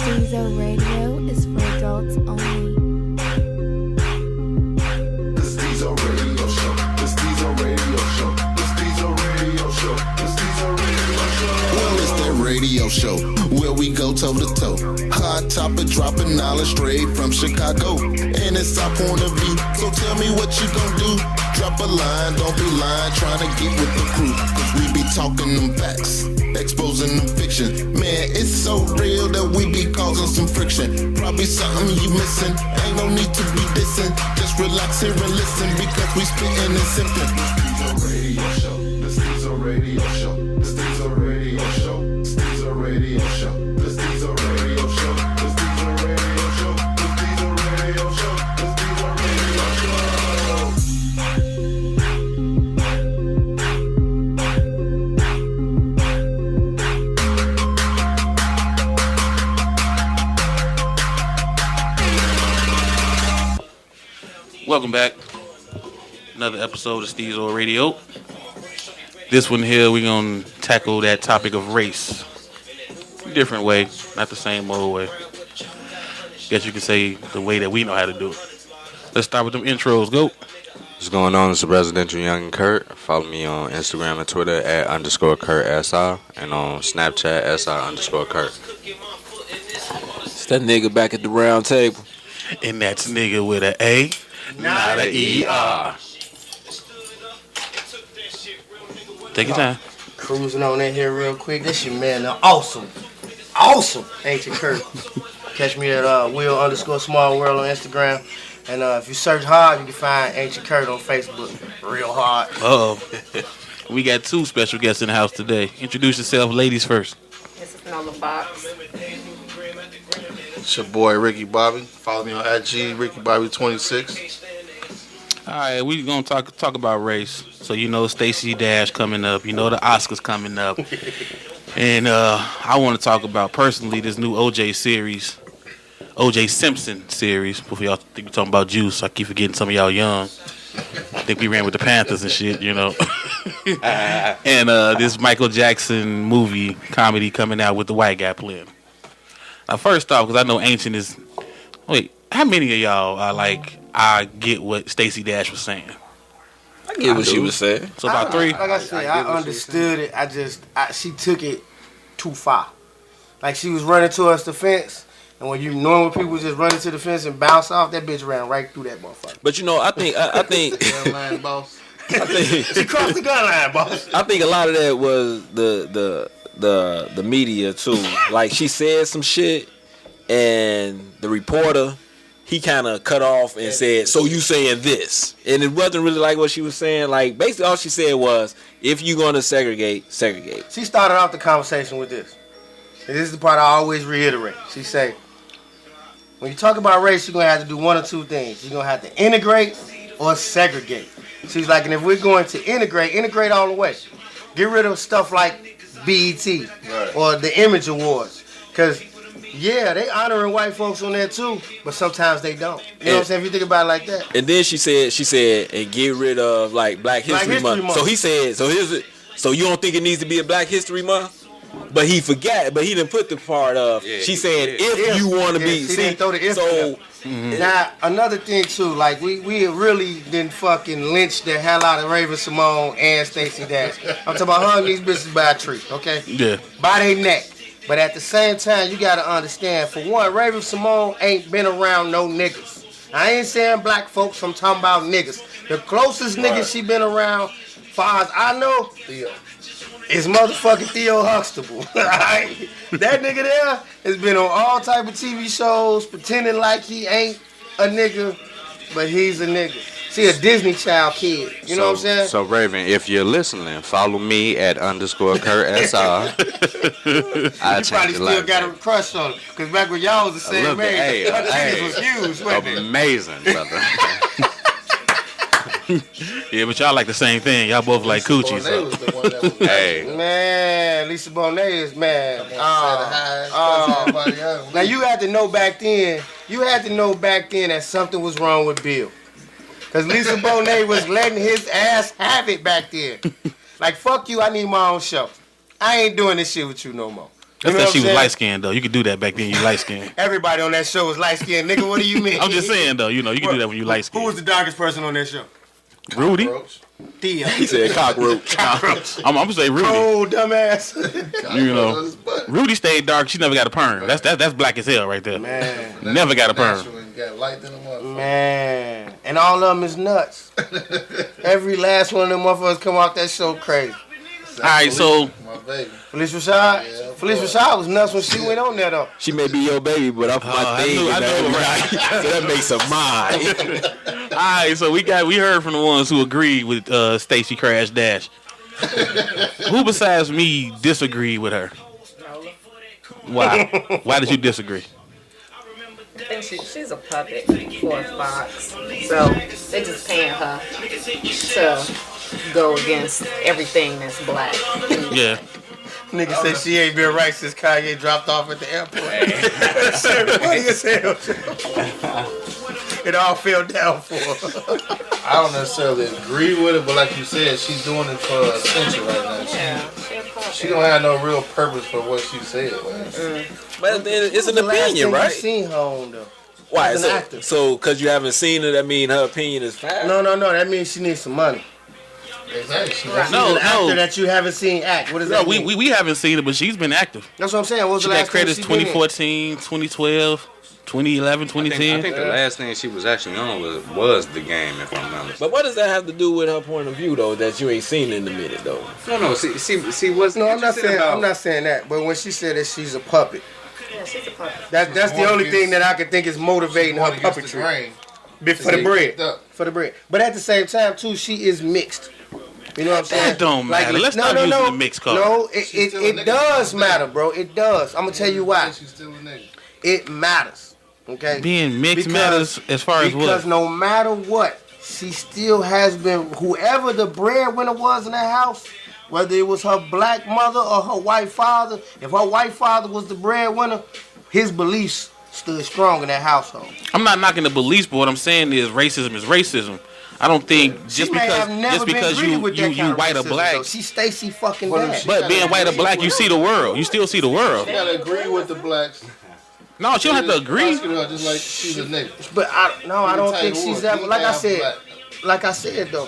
Stezo Radio is for adults only. The Stezo Radio Show. The Stezo Radio Show. The Stezo Radio Show. The Stezo Radio Show. Well, it's that radio show where we go toe to toe. Hot topic, dropping knowledge straight from Chicago, and it's our point of view. So tell me what you gon' do. Drop a line, don't be lying, trying to get with the crew. Cause we be talking them facts, exposing them fiction. Man, it's so real that we be causing some friction. Probably something you missing, ain't no need to be dissing. Just relax here and listen, because we spittin' and simpin'. The Stezo Radio Show. The Stezo Radio Show. The Stezo Radio Show. The Stezo Radio Show. The Stezo Radio Show. The Stezo Radio Show. The Stezo Radio Show. Welcome back. Another episode of Stezo Radio. This one here, we're going to tackle that topic of race. Different way, not the same old way. Guess you could say the way that we know how to do it. Let's start with them intros. Go. What's going on? It's the Residential Young Kurt. Follow me on Instagram and Twitter at _KurtSR and on Snapchat SR_Kurt. It's that nigga back at the round table. And that's nigga with an A, not an ER. Take your time. Cruising on in here real quick. This your man, the awesome, Ancient Kurt. Catch me at Will_Small World on Instagram. And if you search hard, you can find Ancient Kurt on Facebook. Real hard. Uh-oh. We got two special guests in the house today. Introduce yourself, ladies first. This is Nola Box. It's your boy Ricky Bobby. Follow me on IG Ricky Bobby 26. All right, we're going to talk about race. So, you know, Stacey Dash coming up. You know, the Oscars coming up. And I want to talk about, personally, this new O.J. Simpson series. Before y'all think we're talking about Juice, I keep forgetting some of y'all young. I think we ran with the Panthers and shit, you know. And this Michael Jackson movie comedy coming out with the white guy playing. Now, first off, because I know Ancient is... Wait, how many of y'all are like, I get what Stacey Dash was saying? I get what she was saying. So about three? Like I said, I understood it. She took it too far. Like, she was running towards the fence, and when you normal people just run into the fence and bounce off, that bitch ran right through that motherfucker. But you know, I think Gun line, boss. She crossed the gun line, boss. I think a lot of that was the media too. Like, she said some shit, and the reporter, he kind of cut off and said, "So you saying this?" And it wasn't really like what she was saying. Like, basically all she said was, "If you're gonna segregate, segregate." She started off the conversation with this. And this is the part I always reiterate. She say, when you talk about race, you're gonna have to do one or two things. You're gonna have to integrate or segregate. She's like, and if we're going to integrate all the way. Get rid of stuff like BET or the Image Awards. Because, yeah, they honoring white folks on there too, but sometimes they don't. You know what I'm saying? If you think about it like that. And then she said, and get rid of like Black History Month. So he said, so you don't think it needs to be a Black History Month? But he forgot, but he didn't put the part of, she said, if you want to be, she didn't throw the if so. Now, another thing too, like we really didn't fucking lynch the hell out of Raven Simone and Stacey Dash. I'm talking about hugging these bitches by a tree, okay? Yeah. By their neck. But at the same time, you gotta understand, for one, Raven Simone ain't been around no niggas. I ain't saying black folks, I'm talking about niggas. The closest niggas she been around, far as I know, is motherfucking Theo Huxtable. Right? That nigga there has been on all type of TV shows, pretending like he ain't a nigga, but he's a nigga. See, a Disney child kid. You know what I'm saying? So, Raven, if you're listening, follow me at _KurtSR. You probably still got a crush on him. Because back when y'all was the same age, niggas was huge, wasn't it? Amazing, brother. Yeah, but y'all like the same thing. Y'all both like coochie. So. Hey. Man, Lisa Bonet is mad. Now, you had to know back then that something was wrong with Bill. Because Lisa Bonet was letting his ass have it back then. Like, fuck you, I need my own show. I ain't doing this shit with you no more. That's know that what she I'm was saying? light skinned though. You could do that back then. You light skinned. Everybody on that show was light skinned, nigga. What do you mean? I'm just saying though. You know, you can do that when you light Who was skinned. the darkest person on that show? Rudy. Roach. Theo. He said cockroach. I'm gonna say Rudy. Oh, dumbass. You know, Rudy stayed dark. She never got a perm. That's black as hell right there. Man. Never got a perm. Natural and got light than a motherfucker. Man. And all of them is nuts. Every last one of them motherfuckers come off that show crazy. All right, so My baby. Felice Rashad? Yeah, Felice boy. Rashad was nuts when she went on there, though. She may be your baby, but I'm my I thing. knew, man. right? So that makes her mine. All right, so we heard from the ones who agreed with Stacey Crash Dash. Who besides me disagreed with her? Why? Why did you disagree? I think she's a puppet for Fox. So they just paying her to go against everything that's black. Yeah. Nigga said she ain't been right since Kanye dropped off at the airport. That shit funny as hell. It all fell down for her. I don't necessarily agree with it, but like you said, she's doing it for attention right now. Yeah, She don't have no real purpose for what she said, man. But then it's an The last opinion, thing right? you seen her on, though. Why? As an actor. So, because you haven't seen her, that mean her opinion is fast? No. That means she needs some money. Exactly. She's Right. She's No, an actor no. that you haven't seen act. What does No, that mean? we haven't seen it, but she's been active. That's what I'm saying. What was She the got last thing credits she been in? 2014, 2012, 2011, I 2010. think the last thing she was actually on was The Game, if I'm not mistaken. But what does that have to do with her point of view, though, that you ain't seen in a minute, though? No, see, what's No, I'm not interesting saying. about- I'm not saying that. But when she said that she's a puppet, Yeah, she's a puppet. that's the going only against- thing that I can think is motivating her going against the puppetry. grain. For the bread. Up. For the bread. But at the same time, too, she is mixed. You know what I'm saying? That don't matter. Let's not use the mixed card. No, She's still a it nigga. does matter, bro. It does. I'm gonna tell you why. She's still a nigga. It matters. Okay. Being mixed matters as far as Because what? no matter what, she still has been whoever the breadwinner was in that house, whether it was her black mother or her white father. If her white father was the breadwinner, his beliefs stood strong in that household. I'm not knocking the beliefs, but what I'm saying is racism is racism. I don't think She may have never been treated with that you kind of white or racism, black, though. She's Stacey fucking But if Dash. she- but being white or black, you see the world. You still see the world. You gotta agree with the blacks. No, she don't have to agree. Prosecute her just like she's a nigga. But I don't Tiger think she's Woods, ever. he Like I half said, black. though.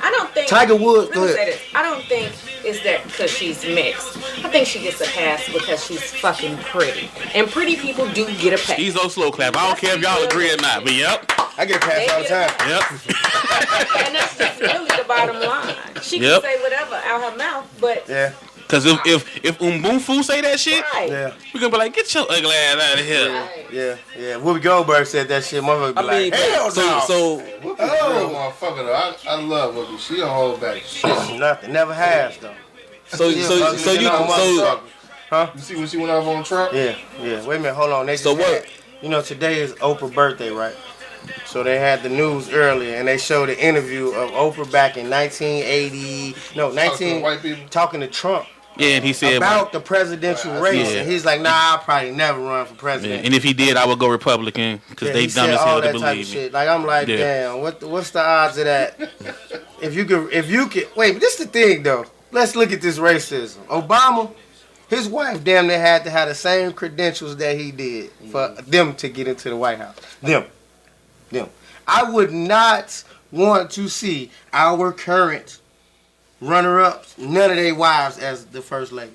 I don't think Tiger Woods, Let go me ahead. say this. I don't think it's that because she's mixed. I think she gets a pass because she's fucking pretty, and pretty people do get a pass. He's on slow clap. I don't care if y'all agree or not, but yep, I get a pass all the time. yep. And that's just really the bottom line. She Yep. can say whatever out her mouth, but Yeah, Because if Umbufu say that shit, right. yeah, we gonna be like, get your ugly ass out of here. Right. yeah. Whoopi Goldberg said that shit. Motherfucker be I mean, like, hell no. so Whoopi's a real motherfucker though. I love Whoopi. She don't hold back shit. Nothing. Never has though. you Huh? You see when she went off on Trump? Yeah. Wait a minute. Hold on. They So just what? had- you know, today is Oprah's birthday, right? So they had the news earlier, and they showed an interview of Oprah back in 1980. No, Talking to 19. white people. Talking to Trump Yeah, and he said, about the presidential race, Yeah. and he's like, "Nah, I'll probably never run for yeah, president." and if he did, I would go Republican because Yeah, they he dumb said as all hell to that type of believe me. shit. Like I'm like, Yeah. damn, what's the odds of that? If you could wait, but this is the thing though. Let's look at this racism. Obama, his wife damn near had to have the same credentials that he did for them to get into the White House. Them. I would not want to see our current runner-ups, none of their wives as the first lady.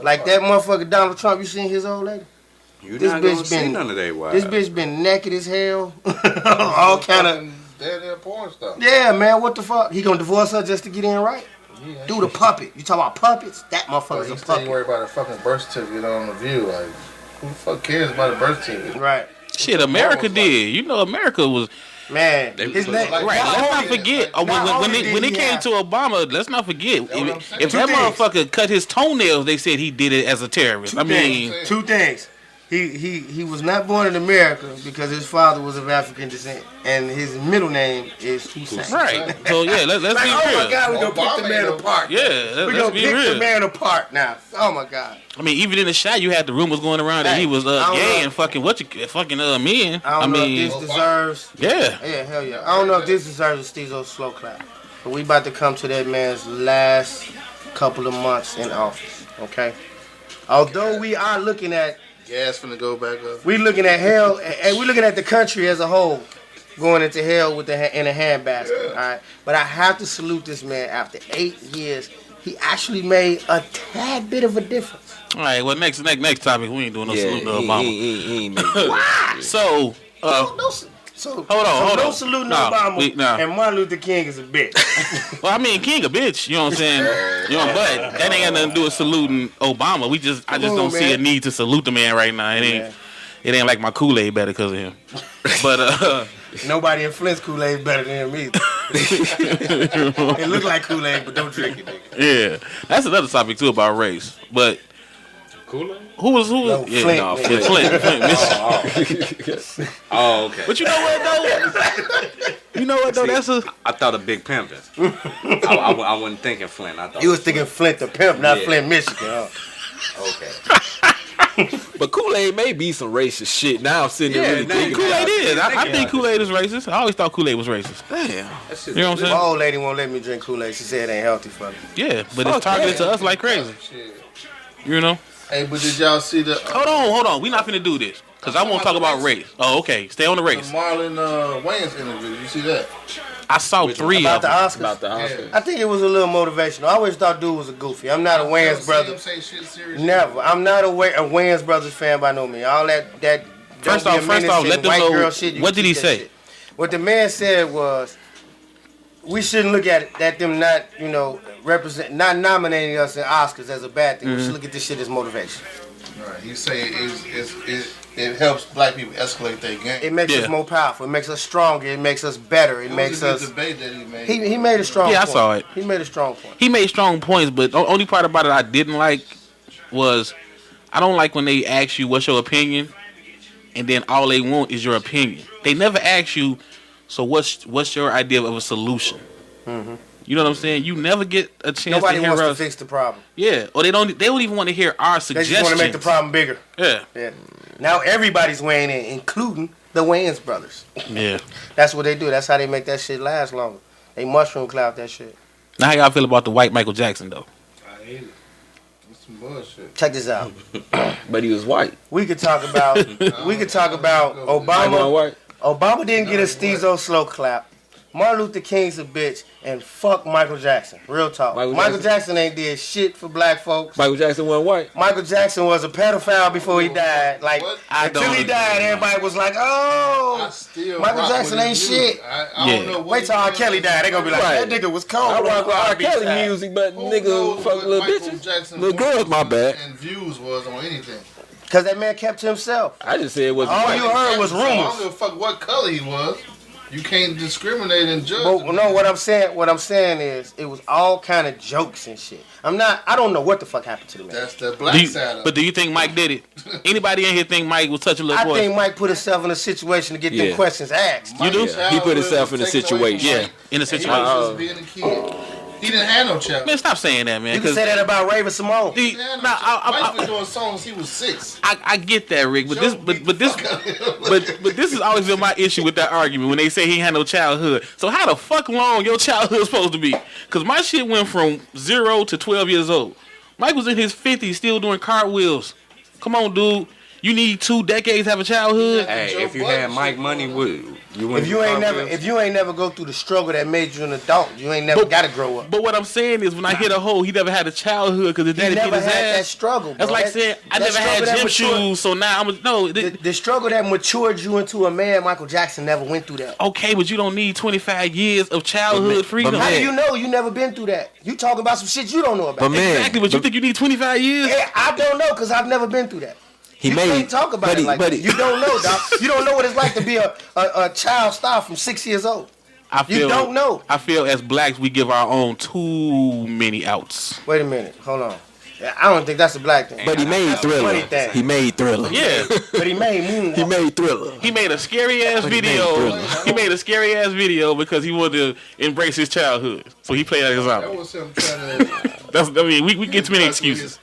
Like that motherfucker Donald Trump, you seen his old lady? You This not bitch gonna see been- none of that wives. This bitch been naked as hell. All kind of. They're porn stuff. Yeah, man, what the fuck? He gonna divorce her just to get in right? Yeah. Do the puppet. You talking about puppets? That But motherfucker's a he's still puppet. worried about a fucking birth certificate on the View. Like, who the fuck cares about a birth certificate? Right. Shit, America did. You know, America was Man, They his put name. like- right. Not Let's not only- forget like, when it came to Obama. Let's not forget what I'm if saying. that Two things. motherfucker cut his toenails, they said he did it as a terrorist. I mean, Two things. He was not born in America because his father was of African descent, and his middle name is Hussein. right. So yeah, let's Like, be oh real. my God, we gonna Obama pick the man ain't no- apart. Yeah, we let's gonna be pick the real. man apart now. Oh my God. I mean, even in the shot, you had the rumors going around that Hey, he was I don't gay know. and fucking men. I don't know mean, if this deserves. yeah. Yeah, hell yeah. I don't know if this deserves a Stezo slow clap. But we about to come to that man's last couple of months in office, okay? Although we are looking at Gas finna go back up. we looking at hell, and we looking at the country as a whole going into hell with in a handbasket. All right, but I have to salute this man. After 8 years, he actually made a tad bit of a difference. All right, well, next topic. We ain't doing no salute to Obama. He ain't make So, So hold on. No salute to Obama, and Martin Luther King is a bitch. Well, I mean, King a bitch. You know what I'm saying? But that ain't got nothing to do with saluting Obama. I just don't see a need to salute the man right now. It ain't like my Kool-Aid better because of him. But nobody in Flint's Kool-Aid better than him either. It look like Kool-Aid, but don't drink it, nigga. Yeah, that's another topic too about race. But Kool-Aid? Who was? No, Flint. Flint. Oh, okay. But you know what though? That's I thought of Big Pimpin'. I wasn't thinking Flint. I thought You was thinking Flint the Pimp, not Flint, Michigan. Huh? Okay. But Kool-Aid may be some racist shit. Now I'm sitting there really thinking Kool-Aid is. I think Kool-Aid is racist. I always thought Kool-Aid was racist. Damn. You know what I'm saying? My old lady won't let me drink Kool-Aid. She said it ain't healthy for me. Yeah, but it's targeted to us like crazy. You know? Hey, but did y'all see the... Hold on. We not finna do this. Because I won't talk about race. Oh, okay. Stay on the race. The Marlon Wayans interview. You see that? I saw three of them. About the Oscars. I think it was a little motivational. I always thought dude was a goofy. I'm not a Wayans brother. Never. I'm not a Wayans brothers fan by no means. All that First off, let them know. What did he say? Shit. What the man said was, we shouldn't look at them not, not nominating us in Oscars as a bad thing. We should look at this shit as motivation. Right. He say it helps black people escalate their game. It makes us more powerful. It makes us stronger. It makes us better. It makes us. Debate that he made. He made a strong point. Yeah, I saw it. He made a strong point. He made strong points, but the only part about it I didn't like was I don't like when they ask you what's your opinion, and then all they want is your opinion. They never ask you, so what's your idea of a solution? Mm-hmm. You know what I'm saying? You never get a chance Nobody to hear wants us. to fix the problem. Yeah, or they don't even want to hear our suggestions. They just want to make the problem bigger. Yeah. Now everybody's weighing in, including the Wayans brothers. Yeah. That's what they do. That's how they make that shit last longer. They mushroom cloud that shit. Now how y'all feel about the white Michael Jackson though? I hate it. It's some bullshit. Check this out. But he was white. We could talk about Obama. Obama didn't get a Stezo slow clap. Martin Luther King's a bitch, and fuck Michael Jackson. Real talk. Michael Jackson ain't did shit for black folks. Michael Jackson wasn't white. Michael Jackson was a pedophile before he died. Like until he died, everybody was like, "Oh, Michael Jackson ain't shit." I don't know. Wait till R. Kelly died. They gonna be like, "That nigga was cold." I rock with R. Kelly music, but nigga fuck little bitches. Little girls, my bad. And views was on anything. Cause that man kept to himself. I just said it was. All you heard was rumors. I don't give a fuck what color he was. You can't discriminate and judge. But no, what I'm saying is, it was all kind of jokes and shit. I don't know what the fuck happened to the man. That's the black side of it. But do you think Mike did it? Anybody in here think Mike was touching little boys? I think Mike put himself in a situation to get them questions asked. You do? He put himself in a situation. Yeah, in a situation. He was being a kid. He didn't have no child. Man, stop saying that, man. You can say that about Raven Simone. Mike was doing songs. He was 6. I get that, Rick, but this has always been my issue with that argument when they say he had no childhood. So how the fuck long your childhood supposed to be? Because my shit went from 0 to 12 years old. Mike was in his 50s still doing cartwheels. Come on, dude. You need 2 decades to have a childhood. Hey, if you had Mike money, if you ain't never go through the struggle that made you an adult, you ain't never got to grow up. But what I'm saying is, when I hit a hole, he never had a childhood because the daddy beat his ass. That struggle. Bro. That's like saying I never had gym shoes, so now the struggle that matured you into a man. Michael Jackson never went through that. Okay, but you don't need 25 years of childhood freedom. How do you know? You never been through that. You talking about some shit you don't know about. Exactly, but you think you need 25 years? Yeah, I don't know because I've never been through that. You can't talk about it like that. You don't know, dog. You don't know what it's like to be a child star from 6 years old. You don't know. I feel as blacks, we give our own too many outs. Wait a minute. Hold on. I don't think that's a black thing. But he made Thriller. He made Thriller. Yeah. But he made Moonwalk. He made Thriller. He made a scary ass video. He made a scary ass video because he wanted to embrace his childhood. So he played as a zombie. That was him trying to. We get too many excuses.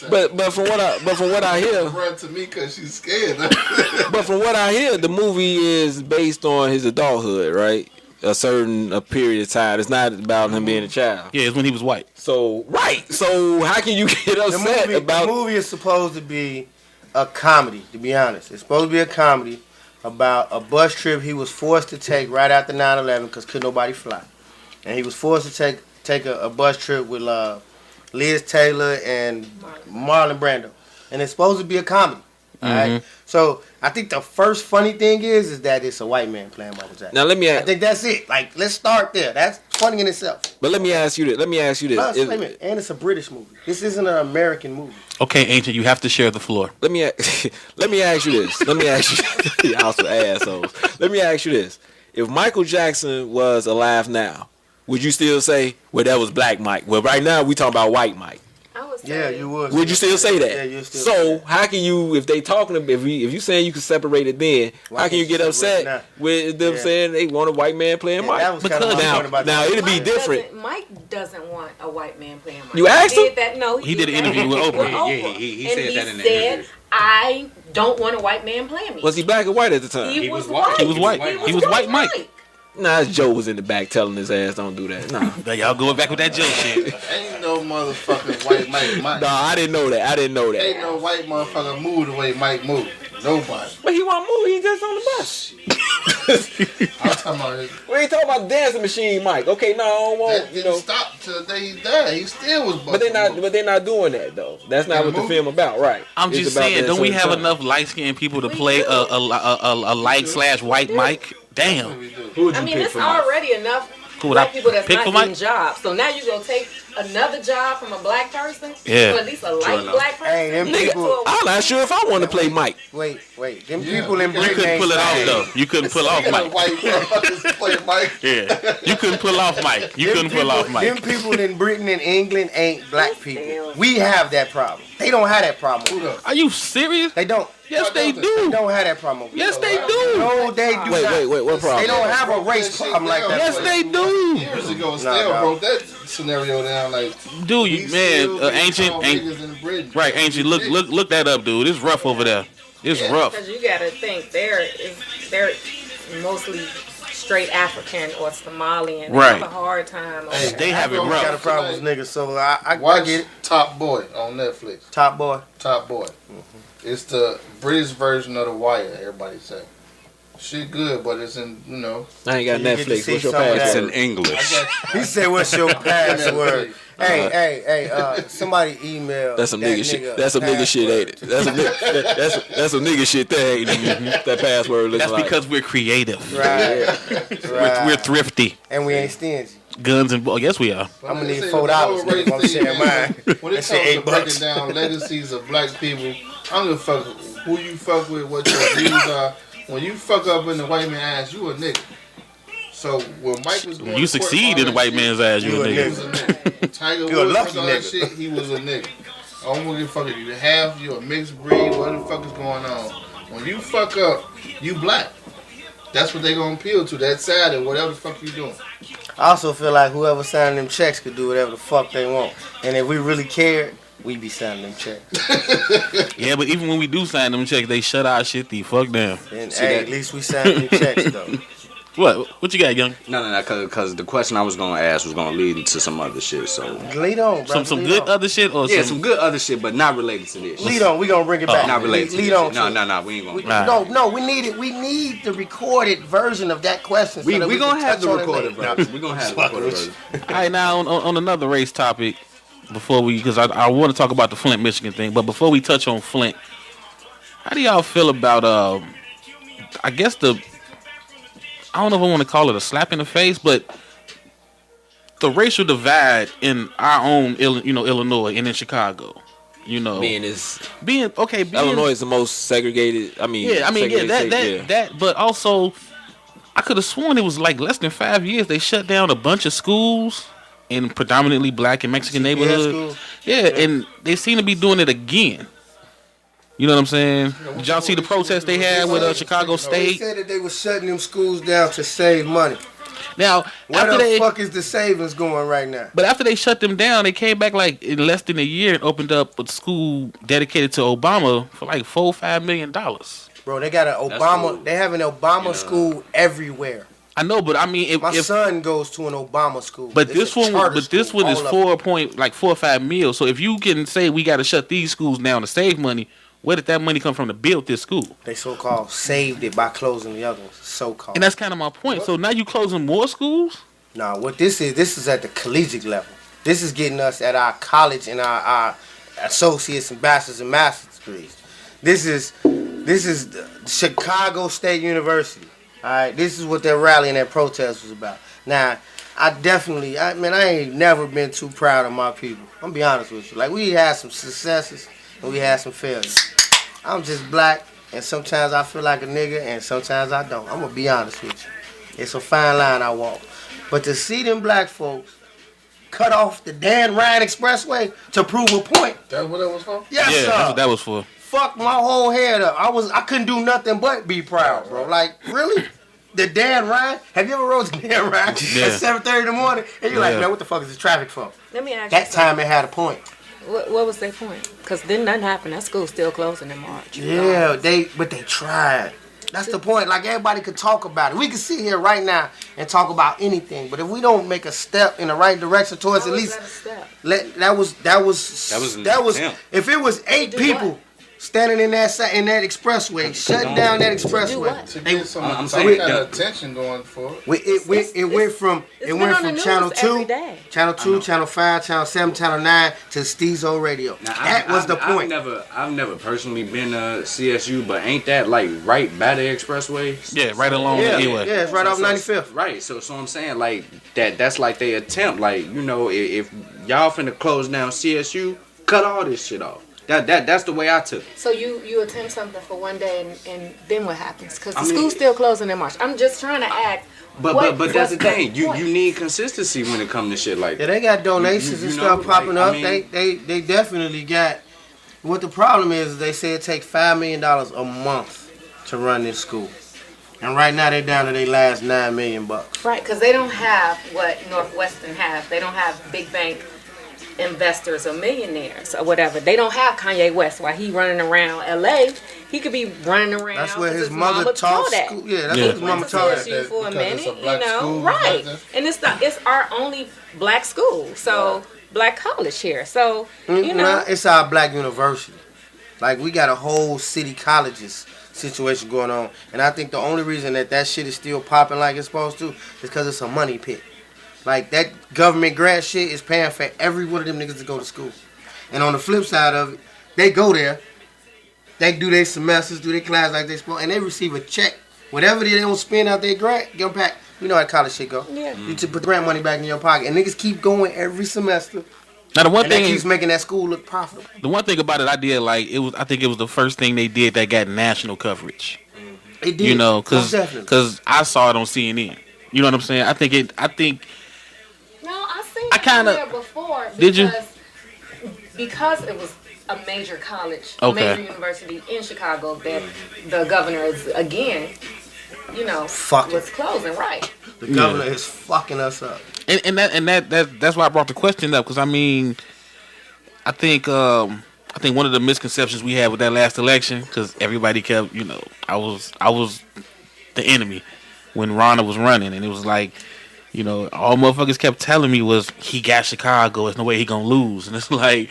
But from what I hear, run to me because she's scared. But from what I hear, the movie is based on his adulthood, right? a certain period of time. It's not about him being a child. Yeah, it's when he was white. So So how can you get upset about the movie is supposed to be a comedy, to be honest. It's supposed to be a comedy about a bus trip he was forced to take right after 9/11 because couldn't nobody fly. And he was forced to take a bus trip with Liz Taylor and Marlon Brando. And it's supposed to be a comedy. All right. So I think the first funny thing is that it's a white man playing Michael Jackson. Now let me ask, I think that's it. Like, let's start there. That's funny in itself. but let me ask you this. Plus, wait a minute. And it's a British movie. This isn't an American movie. Okay, Ancient, you have to share the floor. Let me ask you this. Y'all some assholes. Let me ask you this. If Michael Jackson was alive now, would you still say, well, that was Black Mike? Well, right now we talking about White Mike. I would say, Yeah, you would. Would you still say that? Yeah, you still. So how can you, if they talking, if you saying you can separate it, then Why how can you can't get you separate it upset now? with them Yeah. saying they want a white man playing Mike? That was kind of my point about now that. it'd be Mike different. Mike doesn't want a white man playing Mike. You asked He him? did that? No, He did an interview with Oprah. Yeah, he And said that in the said, interview. I don't want a white man playing me. Was he black or white at the time? He was white. white. He was white. He was white Mike. Nah, Joe was in the back telling his ass don't do that. Nah. Now y'all going back with that joke shit. Ain't no motherfucking white Mike. No, I didn't know that. Ain't no white motherfucker move the way Mike moved. Nobody. But he won't move. He just on the bus. I'm talking about his. We ain't talking about dancing machine, Mike. Okay, no, I don't want That didn't stop till the day he died. He still was. But they're not doing that though. That's not what the film about, right? I'm It's just about saying, that don't we certain have time. enough light-skinned people to play a light/white Mike? Damn. Who would you I mean, pick it's for Mike? already enough Who would I black people that's pick not for getting Mike? jobs. So now you gonna take another job from a black person? Yeah. Or at least a light enough. black person? Hey, them Nigga, people- to a- I'm not sure if I want to play Mike. Wait. Them people in You Britain couldn't ain't pull it off black. though. You couldn't pull off Mike. White motherfuckers play Mike. Yeah, you couldn't pull off Mike. You couldn't pull off Them Mike. people in Britain and England ain't black people. We have that problem. They don't have that problem. Are you serious? They don't. Yes, they They do. don't have that problem. Yes, they do. No, they do not. Wait, what problem? They don't have a race problem like that. Yes, they do. Years ago, Nah, still dog. broke that scenario down. Like, Dude, we you still man, get ancient, some ain't niggas in Britain. right? Ancient, look that up, dude. It's rough over there. It's rough. Because you gotta think they're mostly straight African or Somalian. They Right. have a hard time. over Hey, there. They have it We got a rough. problem with niggas, so I Watch get it. Top Boy on Netflix. Top boy. Top Boy. It's the British version of The Wire. Everybody say. Shit good, but it's in I ain't got You get to Netflix. see What's your some of It's that. password? in English. He said, "What's your password?" Hey, somebody email. That's some that nigga shit. That's some nigga shit, ain't it? That's some nigga shit there, ain't it? That password looks That's like. because we're creative. Right. We're thrifty. And we ain't stingy. Guns and yes, we are. I'm gonna need $4. Nigga. I'm sharing mine. When it That shit comes to breaking $8. down legacies of black people, I don't give a fuck who you fuck with, what your views are. When you fuck up in the white man's ass, you a nigga. So when Mike was going You to court succeed for in the all white that man's shit, ass, you a You a he was nigga. a nigga. Tiger You a Woods lucky all that nigga. shit, he was a nigga. I don't give a fuck if you half, you a mixed breed, what the fuck is going on. When you fuck up, you black. That's what they gonna appeal to, that side of whatever the fuck you doing. I also feel like whoever signed them checks could do whatever the fuck they want. And if we really cared, we be signing them checks. Yeah, but even when we do sign them checks, they shut our shit the fuck down. And hey, at least we signed them checks though. What you got, young? No, because the question I was gonna ask was gonna lead into some other shit. So Lead on, bro. Some good other shit or yeah, some some good other shit, but not related to this. Lead on. We gonna bring it back. Not related to Lead this on. shit. No, to- no, we ain't We, gonna. no, we need it. We need the recorded version of that question. So We that we can gonna have touch the on it recorded later. version. We gonna have the recorded version. All right, now on another race topic, before we, because I want to talk about the Flint, Michigan thing, but before we touch on Flint, how do y'all feel about I guess I don't know if I want to call it a slap in the face, but the racial divide in our own, Illinois and in Chicago, Being Illinois. Illinois is the most segregated. segregated state, that, but also, I could have sworn it was like less than 5 years they shut down a bunch of schools in predominantly black and Mexican neighborhoods. schools. Yeah, and they seem to be doing it again. You know what I'm saying? Did y'all see the protest they had with Chicago They State? said that they were shutting them schools down to save money. Now, Where after the fuck is the savings going right now? but after they shut them down, they came back like in less than a year and opened up a school dedicated to Obama for like $4-5 million. Bro, they got an Obama. cool. They have an Obama school everywhere. I know, but I mean, My if son goes to an Obama school. but It's this a one, charter but this school, one is all of them. 4 or 5 mil. So if you can say we got to shut these schools down to save money, where did that money come from to build this school? They so-called saved it by closing the other ones. So-called. And that's kind of my point. So now you closing more schools? Nah, what this is at the collegiate level. This is getting us at our college and our associates and bachelor's and master's degrees. This is the Chicago State University. All right, this is what their rally and their protest was about. Now, I ain't never been too proud of my people. I'm gonna be honest with you. Like, we had some successes and we had some failures. I'm just black, and sometimes I feel like a nigga, and sometimes I don't. I'm gonna be honest with you. It's a fine line I walk. But to see them black folks cut off the Dan Ryan Expressway to prove a point. That's what that was for? Yes, Yeah, sir. that's what that was for. Fuck my whole head up. I couldn't do nothing but be proud, bro. Like, really? The Dan Ryan? Have you ever rode the Dan Ryan Yeah. at 7:30 in the morning? And you're like, Yeah. man, what the fuck is the traffic for? Let me ask That you time it had a point. what was their point? Because then nothing happened. That school's still closing in March. Yeah, but they tried. That's the point. Like, everybody could talk about it. We can sit here right now and talk about anything, but if we don't make a step in the right direction towards How at was least that a step? that was an that was attempt. if it was 8 do people what? standing in that expressway, shutting down that expressway. what? To get some I'm some saying kind that- of attention going for it. It went from it's been on the news channel every 2, day. channel 2, channel 5, channel 7, channel 9 to Stezo Radio. Now, That was the point. I've never personally been to CSU, but ain't that like right by the expressway? Yeah, right along Yeah, the yeah, anyway. it's right off 95th. Right. So I'm saying like that's like they attempt. Like, you know, if y'all finna close down CSU, cut all this shit off. That's the way I took it. So you attempt something for one day and then what happens? Because the I mean- school's still closing in March. I'm just trying to ask. But that's the thing. You point? need consistency when it comes to shit like Yeah, that. they got donations You and know, stuff popping like, up. I mean- They definitely got. What the problem is they say it takes $5 million a month to run this school, and right now they're down to their last $9 million. Right, because they don't have what Northwestern has. They don't have big bank investors or millionaires or whatever. They don't have Kanye West while he running around LA. He could be running around. That's where 'cause his mother taught that. school. Yeah, that's Yeah. what his mama Went to taught her. CSU for a Because minute, it's a black school, right? like And it's our only black school, so black college here. So you know, Nah, it's our black university. Like, we got a whole city colleges situation going on, and I think the only reason that shit is still popping like it's supposed to is because it's a money pit. Like, that government grant shit is paying for every one of them niggas to go to school. And on the flip side of it, they go there, they do their semesters, do their class like they supposed, and they receive a check. Whatever they don't spend out their grant, get them back. You know how college shit go. Yeah. You to put the grant money back in your pocket, and niggas keep going every semester, Now the one and that thing keeps making that school look profitable. the one thing about it, I did like it was. I think it was the first thing they did that got national coverage. It did. You know, Most definitely. because I saw it on CNN. You know what I'm saying? I think no, I seen I it kinda- there before. Did you? Because it was a major college, Okay. major university in Chicago that the governor is again, you know, Fuck was it. closing. Right. The governor is fucking us up. and that's why I brought the question up, because I mean, I think one of the misconceptions we had with that last election, because everybody kept, you know, I was the enemy when Ronna was running, and it was like, you know, all motherfuckers kept telling me was he got Chicago, there's no way he gonna lose, and it's like,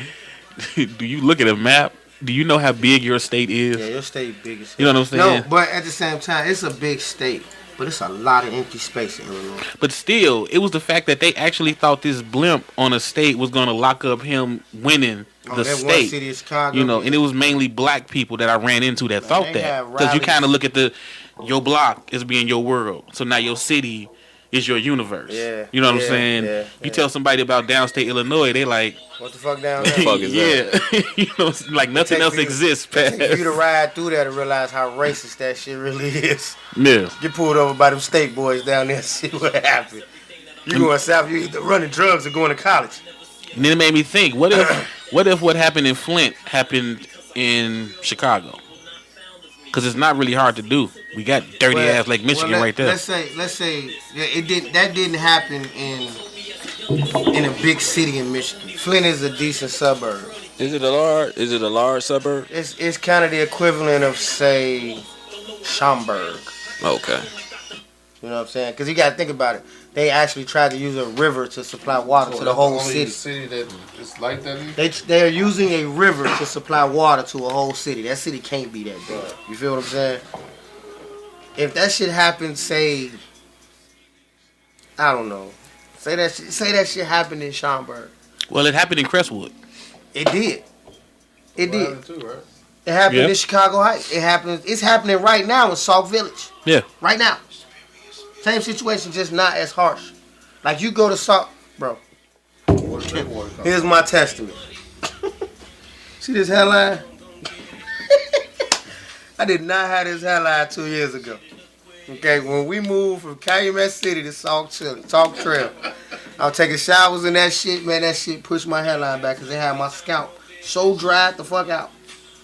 do you look at a map? Do you know how big your state is? Yeah, your state big as hell. You know what I'm saying? No, but at the same time, it's a big state, but it's a lot of empty space in Illinois. But still, it was the fact that they actually thought this blimp on a state was gonna lock up him winning Oh, the that one state. city of Chicago. You know, and it was mainly black people that I ran into that thought they that, had because you rallies. kind of look at your block as being your world, so now your city is your universe. Yeah, You know what I'm yeah, saying? yeah, You yeah. tell somebody about downstate Illinois, they like, What the fuck down there? fuck is yeah, you know, like nothing Take else for you- exists Take past. for you to ride through there to realize how racist that shit really is. Yeah. Get pulled over by them state boys down there and see what happened. You going south, you either running drugs or going to college. And then it made me think, what if what happened in Flint happened in Chicago? Because it's not really hard to do. We got dirty ass Lake Michigan right there. Let's say yeah, that didn't happen in a big city in Michigan. Flint is a decent suburb. Is it a large suburb? It's kind of the equivalent of, say, Schaumburg. Okay. You know what I'm saying? Because you got to think about it. They actually tried to use a river to supply water to the whole city. City that is like that. They're using a river to supply water to a whole city. That city can't be that big. You feel what I'm saying? If that shit happened, say, I don't know, say that shit happened in Schaumburg. Well, it happened in Crestwood. It did. It did. Too, right? It happened in Chicago Heights. It's happening right now in Sauk Village. Yeah. Right now. Same situation, just not as harsh. Like you go to Sauk, bro. Here's my testament. See this headline? I did not have this headline 2 years ago. Okay, when we moved from Calumet City to Sauk Trail, I was taking showers in that shit, man. That shit pushed my hairline back because they had my scalp so dried the fuck out.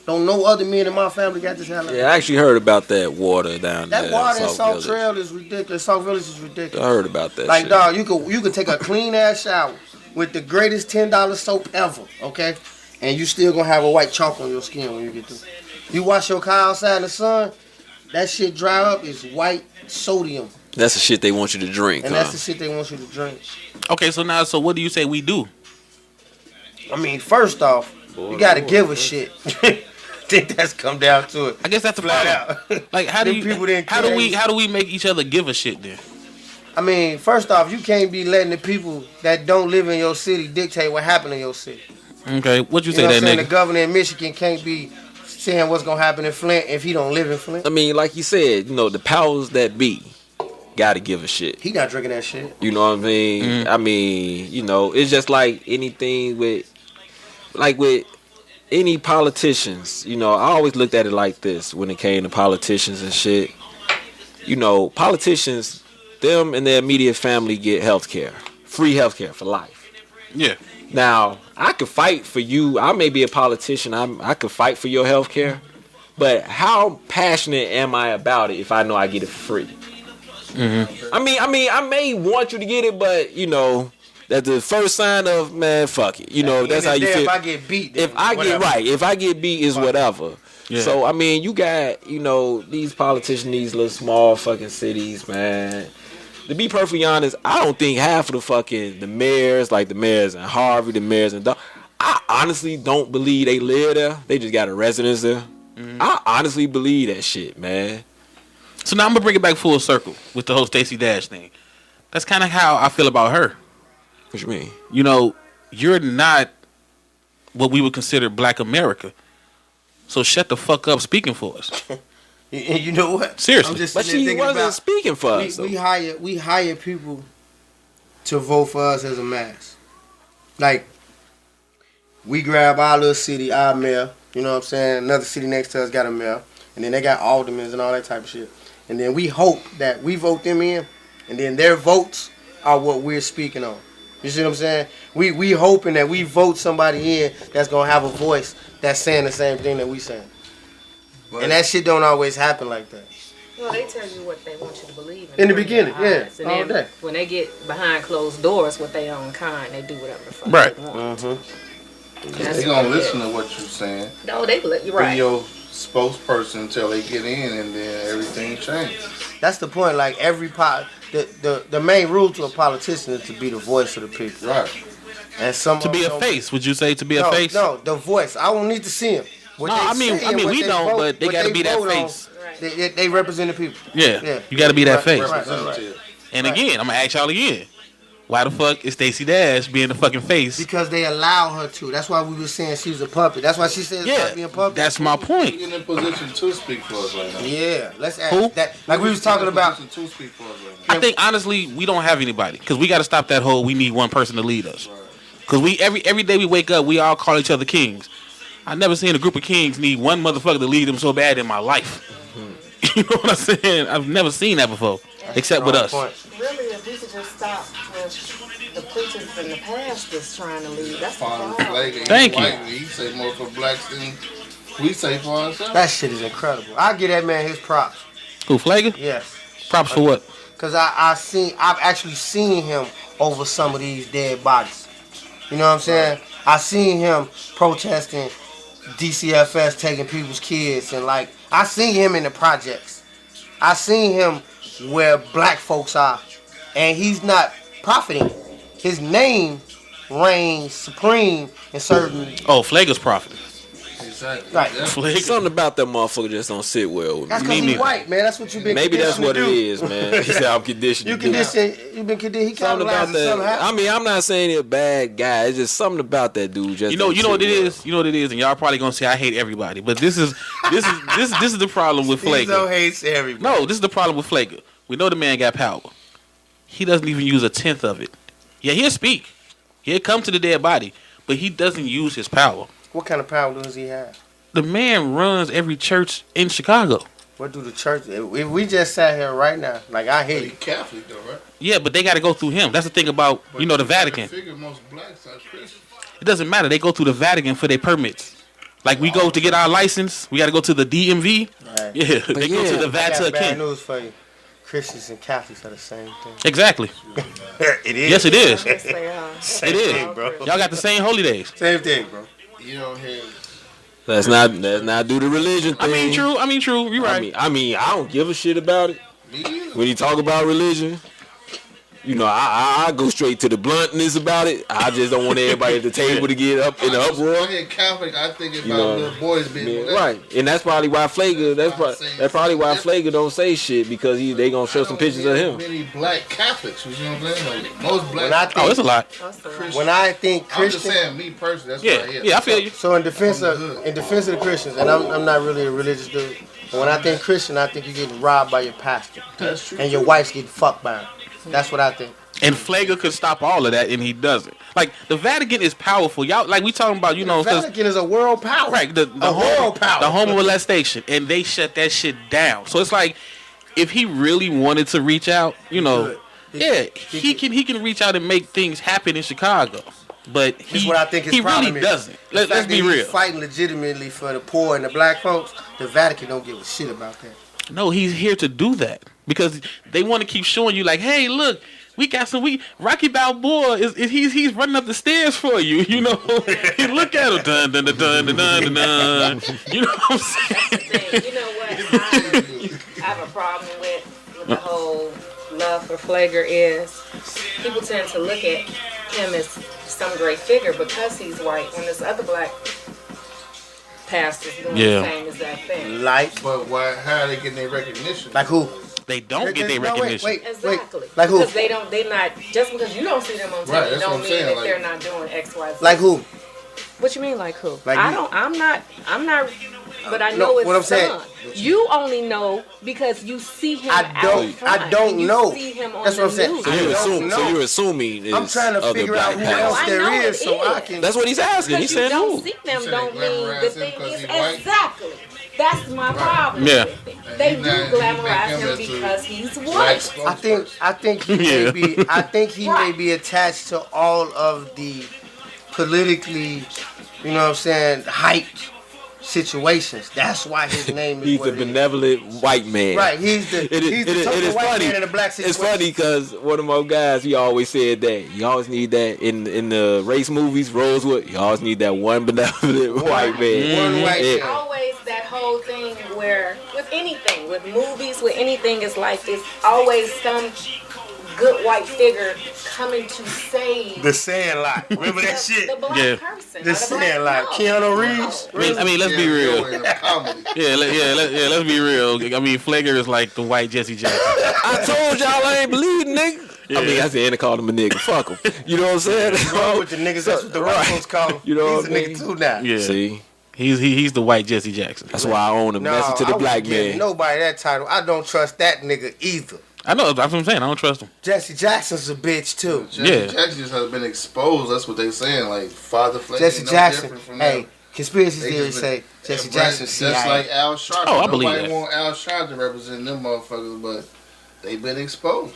Don't no other men in my family got this hairline. Yeah, I actually heard about that water down there. That water in Sauk Trail is ridiculous. Sauk Village is ridiculous. I heard about that. Like, shit. dog, you could take a clean ass shower with the greatest $10 soap ever, okay? And you still gonna have a white chalk on your skin when you get through. You wash your car outside in the sun, that shit dry up, it's white sodium. That's the shit they want you to drink. And that's the shit they want you to drink. Okay, so what do you say we do? I mean, first off, you gotta give a shit. I think that's come down to it. I guess that's the problem. Like, how do we make each other give a shit then? I mean, first off, you can't be letting the people that don't live in your city dictate what happened in your city. Okay, what you say know that what nigga? The governor in Michigan can't be saying what's gonna happen in Flint if he don't live in Flint. I mean, like you said, the powers that be gotta give a shit. He not drinking that shit. You know what I mean? Mm-hmm. I mean, it's just like anything with any politicians. I always looked at it like this when it came to politicians and shit. Politicians, them and their immediate family get healthcare, free healthcare for life. Yeah. Now, I could fight for you. I may be a politician. I could fight for your health care. But how passionate am I about it if I know I get it for free? Mm-hmm. I mean, I may want you to get it, but, that's the first sign of, man, fuck it. That's how you feel. If I get beat. If I get beat, is whatever. Yeah. So, I mean, you got, these politicians, these little small fucking cities, man. To be perfectly honest, I don't think half of the mayors, like the mayors in Harvey, the mayors in I honestly don't believe they live there. They just got a residence there. Mm-hmm. I honestly believe that shit, man. So now I'm going to bring it back full circle with the whole Stacey Dash thing. That's kind of how I feel about her. What you mean? You're not what we would consider Black America. So shut the fuck up speaking for us. You know what? Seriously. But she wasn't speaking for us. We hire people to vote for us as a mass. Like, we grab our little city, our mayor. You know what I'm saying? Another city next to us got a mayor. And then they got aldermen and all that type of shit. And then we hope that we vote them in. And then their votes are what we're speaking on. You see what I'm saying? We hoping that we vote somebody in that's going to have a voice that's saying the same thing that we saying. And that shit don't always happen like that. Well, they tell you what they want you to believe in the beginning, yeah, and all then day. When they get behind closed doors with their own kind, they do whatever the fuck right. they want. Mm-hmm. They gonna listen to what you're saying. No, you're right. Be your spokesperson until they get in, and then everything changes. That's the point. Like the main rule to a politician is to be the voice of the people. Right. And some to be a face, would you say to be a face? No, the voice. I don't need to see him. I mean we don't, but they gotta be that face. They represent the people. Yeah. You gotta be that face. Right. And again, I'm gonna ask y'all again. Why the fuck is Stacey Dash being the fucking face? Because they allow her to. That's why we were saying she was a puppet. That's why she said it's being a puppet. That's my point. She's in a position to speak for us right now. Yeah, let's ask that. Like we was talking about. To speak for us right now. I think honestly we don't have anybody because we got to stop that whole we need one person to lead us. Because we every day we wake up we all call each other kings. I've never seen a group of kings need one motherfucker to lead them so bad in my life. You know what I'm saying? I've never seen that before, except with us. Really, if we could just stop with the preachers in the past that's trying to lead, that's the problem. Thank you. He say more for blacks than we say for ourselves. That shit is incredible. I give that man his props. Who, Flager? Yes. Props for what? Because I've actually seen him over some of these dead bodies. You know what I'm saying? I seen him protesting DCFS taking people's kids and I seen him in the projects. I seen him where black folks are, and he's not profiting. His name reigns supreme in certain. Oh, Flager's profiting. Exactly. Right. Flager. Something about that motherfucker just don't sit well with That's me. because Me he's neither. white, man. That's what you've been. Maybe that's what it conditioned to is, man. He said I'm conditioned. do. to do that. You've been conditioned. He Something about capitalizes that. somehow. I mean, I'm not saying he's a bad guy. It's just something about that dude. Just You know don't what it sit well. is. You know what it is, and y'all probably gonna say I hate everybody, but this is the problem with Stezo Flager. hates everybody. No, this is the problem with Flager. We know the man got power. He doesn't even use a tenth of it. Yeah, he'll speak. He'll come to the dead body, but he doesn't use his power. What kind of power does he have? The man runs every church in Chicago. What do the church? If we just sat here right now, like I hate He it. Catholic though, right? Yeah, but they got to go through him. That's the thing about But the you gotta Vatican. figure most blacks are Christians. It doesn't matter. They go through the Vatican for their permits. Like we go to get our license, we got to go to the DMV. Right. Yeah, they go to the I got bad Vatican. news for you. Christians and Catholics are the same thing. Exactly. It is. Yes, it is. Yes, they are. It is. thing, bro. Y'all got the same holy days. Same thing, bro. You don't hear. Let's not do the religion thing. I mean, true. You're right. I mean, I don't give a shit about it. Me either. When you talk about religion, you know, I go straight to the bluntness about it. I just don't want everybody at the table to get up in the When uproar. I hear Catholic, I think about You know, little boys being Yeah, molested. right, and that's probably why Flager. That's probably why Flager don't say shit because they gonna show some pictures of him. Many black Catholics, you know what I'm saying? Like most black. When I think, Oh, it's a lot. That's the Christians- when I think I'm just Christian, saying, me personally, that's what I hear. Yeah, I feel you. so in defense of the Christians, and I'm not really a religious dude. But when I think Christian, I think you're getting robbed by your pastor, That's true. and your wife's getting fucked by him. That's what I think. And Flager could stop all of that, and he doesn't. Like the Vatican is powerful. Y'all, like we talking about, The 'cause- Vatican is a world power. right? The A world power. the homo molestation, and they shut that shit down. So it's like, if he really wanted to reach out, could. he can reach out and make things happen in Chicago. But This is what I think his he problem really is. doesn't. The Let's fact be that he's real. fighting legitimately for the poor and the black folks. The Vatican don't give a shit about that. No, he's here to do that because they want to keep showing you, like, hey, look, we got some. Rocky Balboa he's running up the stairs for you. You know, look at him, dun dun dun dun dun dun dun. You know what I'm saying? You know what I have a problem with the whole love for Flager is people tend to look at him as some great figure because he's white when this other black pastors doing Yeah. the same exact thing. Like, But why? How are they getting their recognition? like who? They don't get their No, recognition. Wait. Exactly. Like who? Because they're not, just because you don't see them on Right, TV that's don't what I'm mean saying, that like- they're not doing X, Y, Z. Like who? What you mean, like who? Like I you. don't. I'm not. But I No, know it's what I'm saying- son. You only know because you see him. I don't and you know. See him on That's the what I'm saying. news. So I you don't assume? So know. you're assuming? It's I'm trying to other figure out black who pastors. else I there know is it so I is. can. That's what he's asking. He Because you said don't who? see them You don't said they mean the glamorize him thing 'cause is he white? exactly. That's my problem. Yeah. With it. They And do he make glamorize him him into because he's Black white. I think he may be attached to all of the politically, you know what I'm saying, hyped situations. That's why his name is He's what a it is. benevolent white man. Right, he's the token white funny. man in a black It's situation. funny because one of my guys, he always said that you always need that in the race movies, Rosewood. You always need that one benevolent white man. One white Yeah. man. Always that whole thing where with anything, with movies, with anything, it's like it's always some good white figure coming to save The Sandlot. Remember that shit? the black Yeah. person. The or the black- Sandlot. no. Keanu Reeves. I mean, let's be real. Comedy. Let's be real. I mean, Flager is like the white Jesse Jackson. I told y'all I ain't believing, nigga. Yeah. I mean, I said, and I called him a nigga. Fuck him. You know what I'm saying? Wrong with the niggas. That's what the white folks call him. You know He's what a I nigga mean? too now. Yeah, See, he's the white Jesse Jackson. that's why I own a No, message to the I black wouldn't give man. nobody that title. I don't trust that nigga either. I know. That's what I'm saying. I don't trust him. Jesse Jackson's a bitch too. Yeah. Jackson just has been exposed. That's what they saying. Like Father Flash. Jesse ain't no Jackson. different from Hey, them. conspiracy They theories just say Jesse Yeah, Jackson Just CIA. like Al Sharpton. Oh, I believe Nobody that. want Al Sharpton to represent them motherfuckers, but they've been exposed.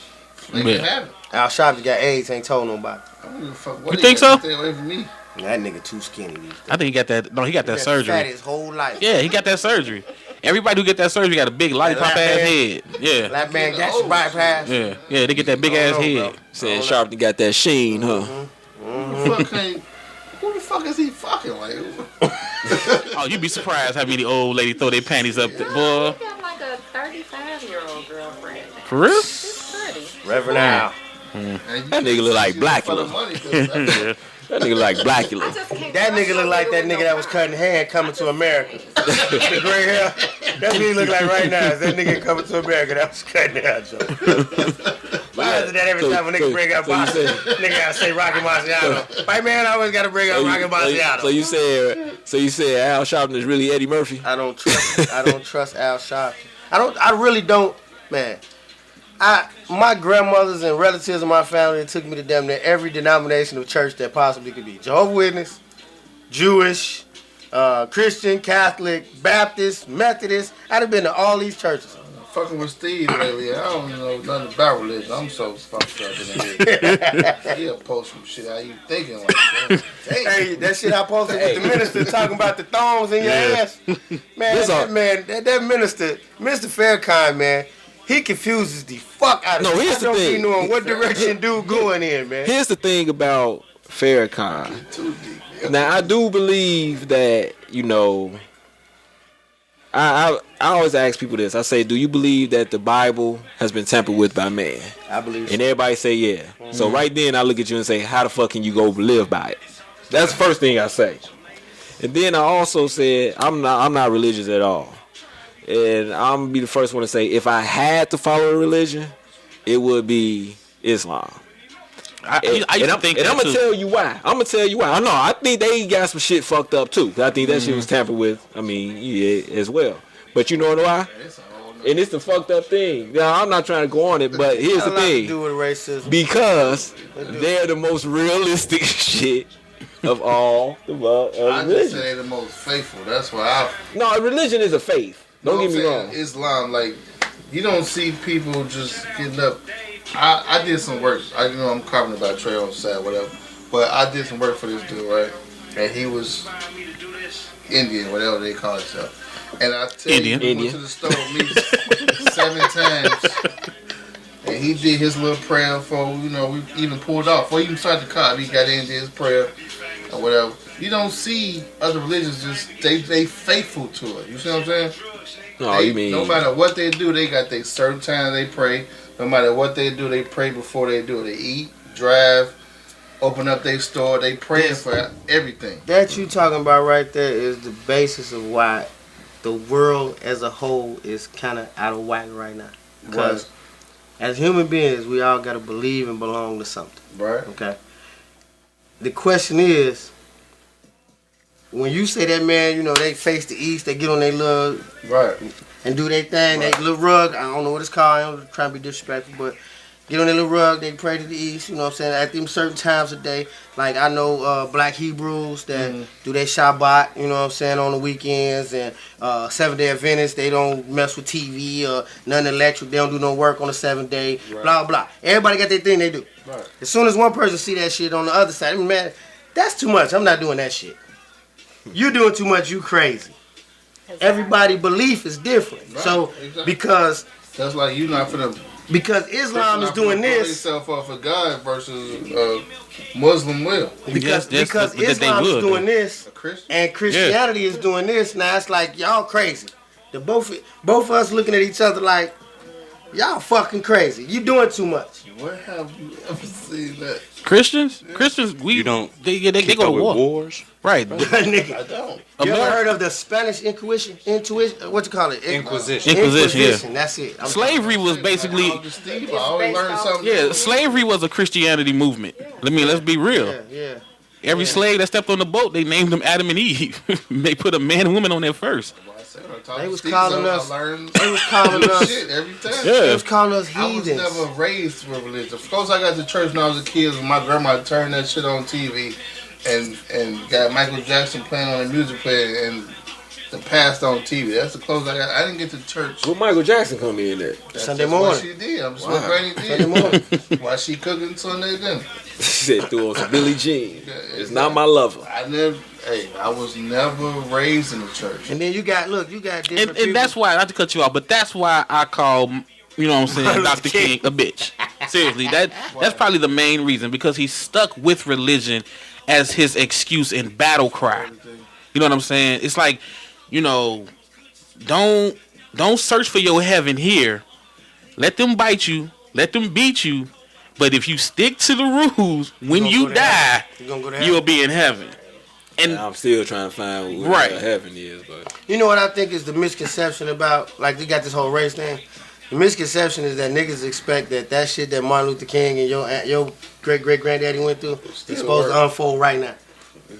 They Yeah. can have it. Al Sharpton got AIDS, ain't told nobody. I don't give a fuck You what think he got. so? Stay away from me. That nigga too skinny these days. I think he got that. No, he got that Fat surgery. his whole life. Yeah, he got that surgery. Everybody who get that surgery got a big lollipop That ass man- head. Yeah, That man got your bypass. yeah, yeah. They get that big ass I don't know, head. bro. Saying Sharpton got that sheen, huh? Who the fuck is he fucking like? Oh, you'd be surprised how many old ladies throw their panties up, boy. He got like a 35-year-old girlfriend. For real? She's pretty. Reverend Al. That nigga look like Blackula. That nigga like Blackula. That nigga look like that nigga that was cutting hair coming to America. The gray hair. That's what he look like right now. Is that nigga coming to America that was cutting hair, Joe. Why is it that every time a nigga bring up box, nigga gotta say Rocky Marciano? White man always gotta bring up Rocky Marciano. So you said Al Sharpton is really Eddie Murphy? I don't trust Al Sharpton. I really don't, man. My grandmothers and relatives of my family took me to damn near every denomination of church that possibly could be. Jehovah's Witness, Jewish, Christian, Catholic, Baptist, Methodist. I'd have been to all these churches. Fucking with Steve lately. I don't know nothing about religion. I'm so fucked up in the head. He'll post some shit. How you thinking like that? Hey, that shit I posted with the minister talking about the thongs in your ass. Man, that minister, Mr. Fairkind, man, he confuses the fuck out of me. Here's the thing. I don't be knowing what direction dude going in, man. Here's the thing about Farrakhan. Now, I do believe that, I always ask people this. I say, do you believe that the Bible has been tampered with by man? I believe so. And everybody say, yeah. Mm-hmm. So right then, I look at you and say, how the fuck can you go live by it? That's the first thing I say. And then I also said, I'm not religious at all. And I'm going to be the first one to say, if I had to follow a religion, it would be Islam. I'm going to tell you why. I know. I think they got some shit fucked up, too. I think that shit was tampered with, as well. But you know why? And it's the fucked up thing. Now, I'm not trying to go on it, but here's the thing. Do with racism. Because they're the most realistic shit of all the I just say they're the most faithful. That's why No, religion is a faith. Don't get me wrong. Islam, like, you don't see people just getting up. I did some work. I'm carving about trail on Saturday, whatever. But I did some work for this dude, right? And he was Indian, whatever they call himself. And I tell you, he went to the store with me 7 times. And he did his little prayer before, we even pulled off. Before he even started the car, he got in, did his prayer or whatever. You don't see other religions just, they faithful to it. You see what I'm saying? No matter what they do, they got their certain time they pray. No matter what they do, they pray before they do it. They eat, drive, open up their store. They praying for everything. That you talking about right there is the basis of why the world as a whole is kind of out of whack right now. Because as human beings, we all got to believe and belong to something. Right. Okay. The question is, when you say that, man, they face the east, they get on their little and do their thing, they little rug. I don't know what it's called. I'm trying to be disrespectful, but get on their little rug. They pray to the east. You know what I'm saying? At them certain times of day, like I know Black Hebrews that do their Shabbat. You know what I'm saying, on the weekends, and 7-Day Adventists, they don't mess with TV or none electric. They don't do no work on the 7th day. Right. Blah blah. Everybody got their thing they do. Right. As soon as one person see that shit on the other side, man, that's too much. I'm not doing that shit. You doing too much, you crazy. Everybody belief is different. Right. So because that's like you not for them. Because Islam is doing this. Yourself off of God versus Muslim will. Because Islam is doing this and Christianity is doing this. Now it's like y'all crazy. The both of us looking at each other like y'all fucking crazy. You doing too much. Where have you ever seen that? Christians, you don't. They go to war. Wars, right? Nigga, I don't. You ever heard of the Spanish Inquisition? What you call it? Inquisition. Inquisition. That's it. Slavery was basically. I always learned something. Yeah, slavery was a Christianity movement. Let's be real. Yeah. Every slave that stepped on the boat, they named them Adam and Eve. They put a man and woman on there first. They was calling us. Shit every time. Yeah. They was calling us heathens. I was never raised with religion. Of course, I got to church when I was a kid. And my grandma turned that shit on TV, and got Michael Jackson playing on the music player and the past on TV. That's the closest I got. I didn't get to church. Well, Michael Jackson come in there Sunday morning. What she did. I'm just what Granny did. Sunday morning. While she cooking Sunday dinner. She said through on some Billie Jean. It's not my lover. I was never raised in the church. And then you got different and that's why, not to cut you off, but that's why I call, you know what I'm saying, Dr. King a bitch. Seriously, that's probably the main reason, because he's stuck with religion as his excuse and battle cry. You know what I'm saying? It's like, don't don't search for your heaven here. Let them bite you. Let them beat you. But if you stick to the rules, when you die, you'll be in heaven. And I'm still trying to find what heaven is. But you know what I think is the misconception about, like, they got this whole race thing? The misconception is that niggas expect that shit that Martin Luther King and your great-great-granddaddy went through is supposed to unfold right now.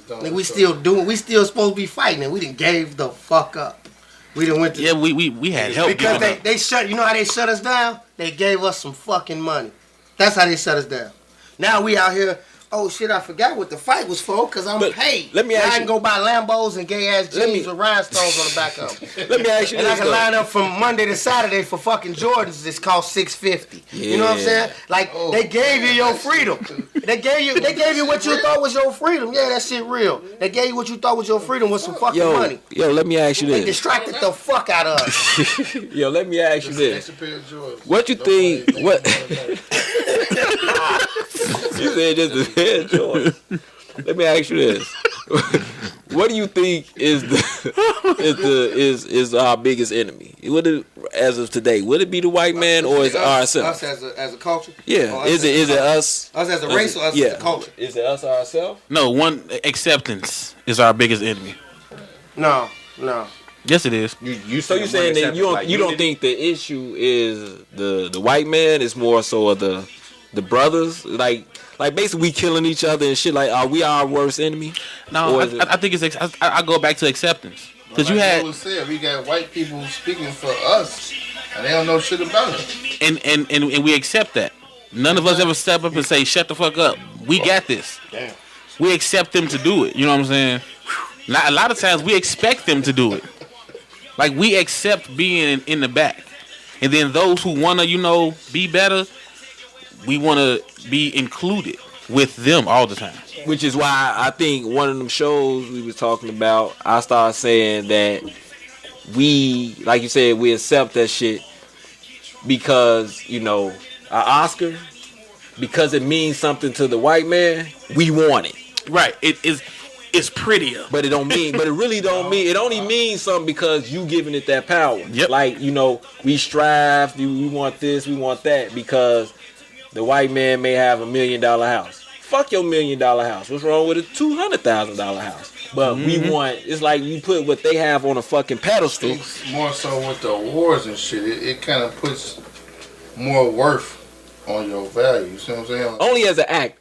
Nigga, we still supposed to be fighting, and we done gave the fuck up. We done went to... Yeah, we had help. Because they shut... You know how they shut us down? They gave us some fucking money. That's how they shut us down. Now we out here... Oh shit! I forgot what the fight was for because I'm paid. Let me ask you. I can go buy Lambos and gay ass jeans with rhinestones on the back of them. Let me ask you and this. I can line up from Monday to Saturday for fucking Jordans. It's cost $650. Yeah. You know what I'm saying? Like they gave you your freedom. They gave you what you thought was your freedom. Yeah, that shit real. They gave you what you thought was your freedom with some fucking money. Yo, let me ask you this. They distracted the fuck out of us. Yo, let me ask you this. What you think? What? You said just a pair of Jordans. Let me ask you this: what do you think is our biggest enemy? As of today, would it be the white man or is it ourselves? Us as a culture? Yeah. Is it us? Us as a race or us as a culture? Is it us ourselves? No, acceptance is our biggest enemy. No. Yes, it is. So you saying that you don't think the issue is the white man? It's more so of the brothers, like basically we killing each other and shit. Like, are we our worst enemy? No, I think it's. I go back to acceptance because you had. We got white people speaking for us, and they don't know shit about it. And we accept that. None of us ever step up and say, "Shut the fuck up. We got this." Damn. We accept them to do it. You know what I'm saying? Now, a lot of times we expect them to do it. Like we accept being in the back, and then those who wanna, be better. We want to be included with them all the time. Which is why I think one of them shows we was talking about, I started saying that we, like you said, we accept that shit because, our Oscar, because it means something to the white man, we want it. Right. It's prettier. But it really don't mean, it only means something because you giving it that power. Yep. Like, we strive, we want this, we want that because the white man may have $1 million house. Fuck your $1 million house. What's wrong with a $200,000 house? But we want, it's like you put what they have on a fucking pedestal. It's more so with the awards and shit. It kind of puts more worth on your value. You see what I'm saying? Only as an act,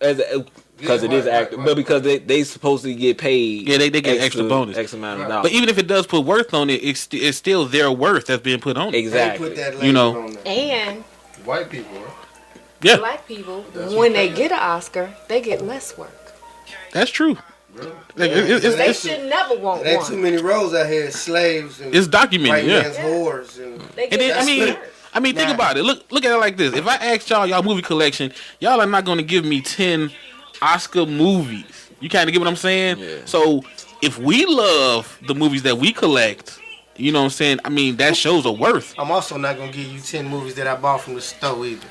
because it is acting, but because they supposed to get paid. Yeah, they get extra bonus, X amount of dollars. But even if it does put worth on it, it's still their worth that's being put on it. Exactly. They put that on there. And white people, right? Yeah. Black people, when they get an Oscar, they get less work. That's true. They should never want There ain't one. too many roles out here, slaves and It's documented, white yeah. man's whores. And then think about it. Look at it like this. If I asked y'all movie collection, y'all are not going to give me 10 Oscar movies. You kind of get what I'm saying? Yeah. So if we love the movies that we collect, you know what I'm saying? I mean, that shows a worth. I'm also not going to give you 10 movies that I bought from the store either.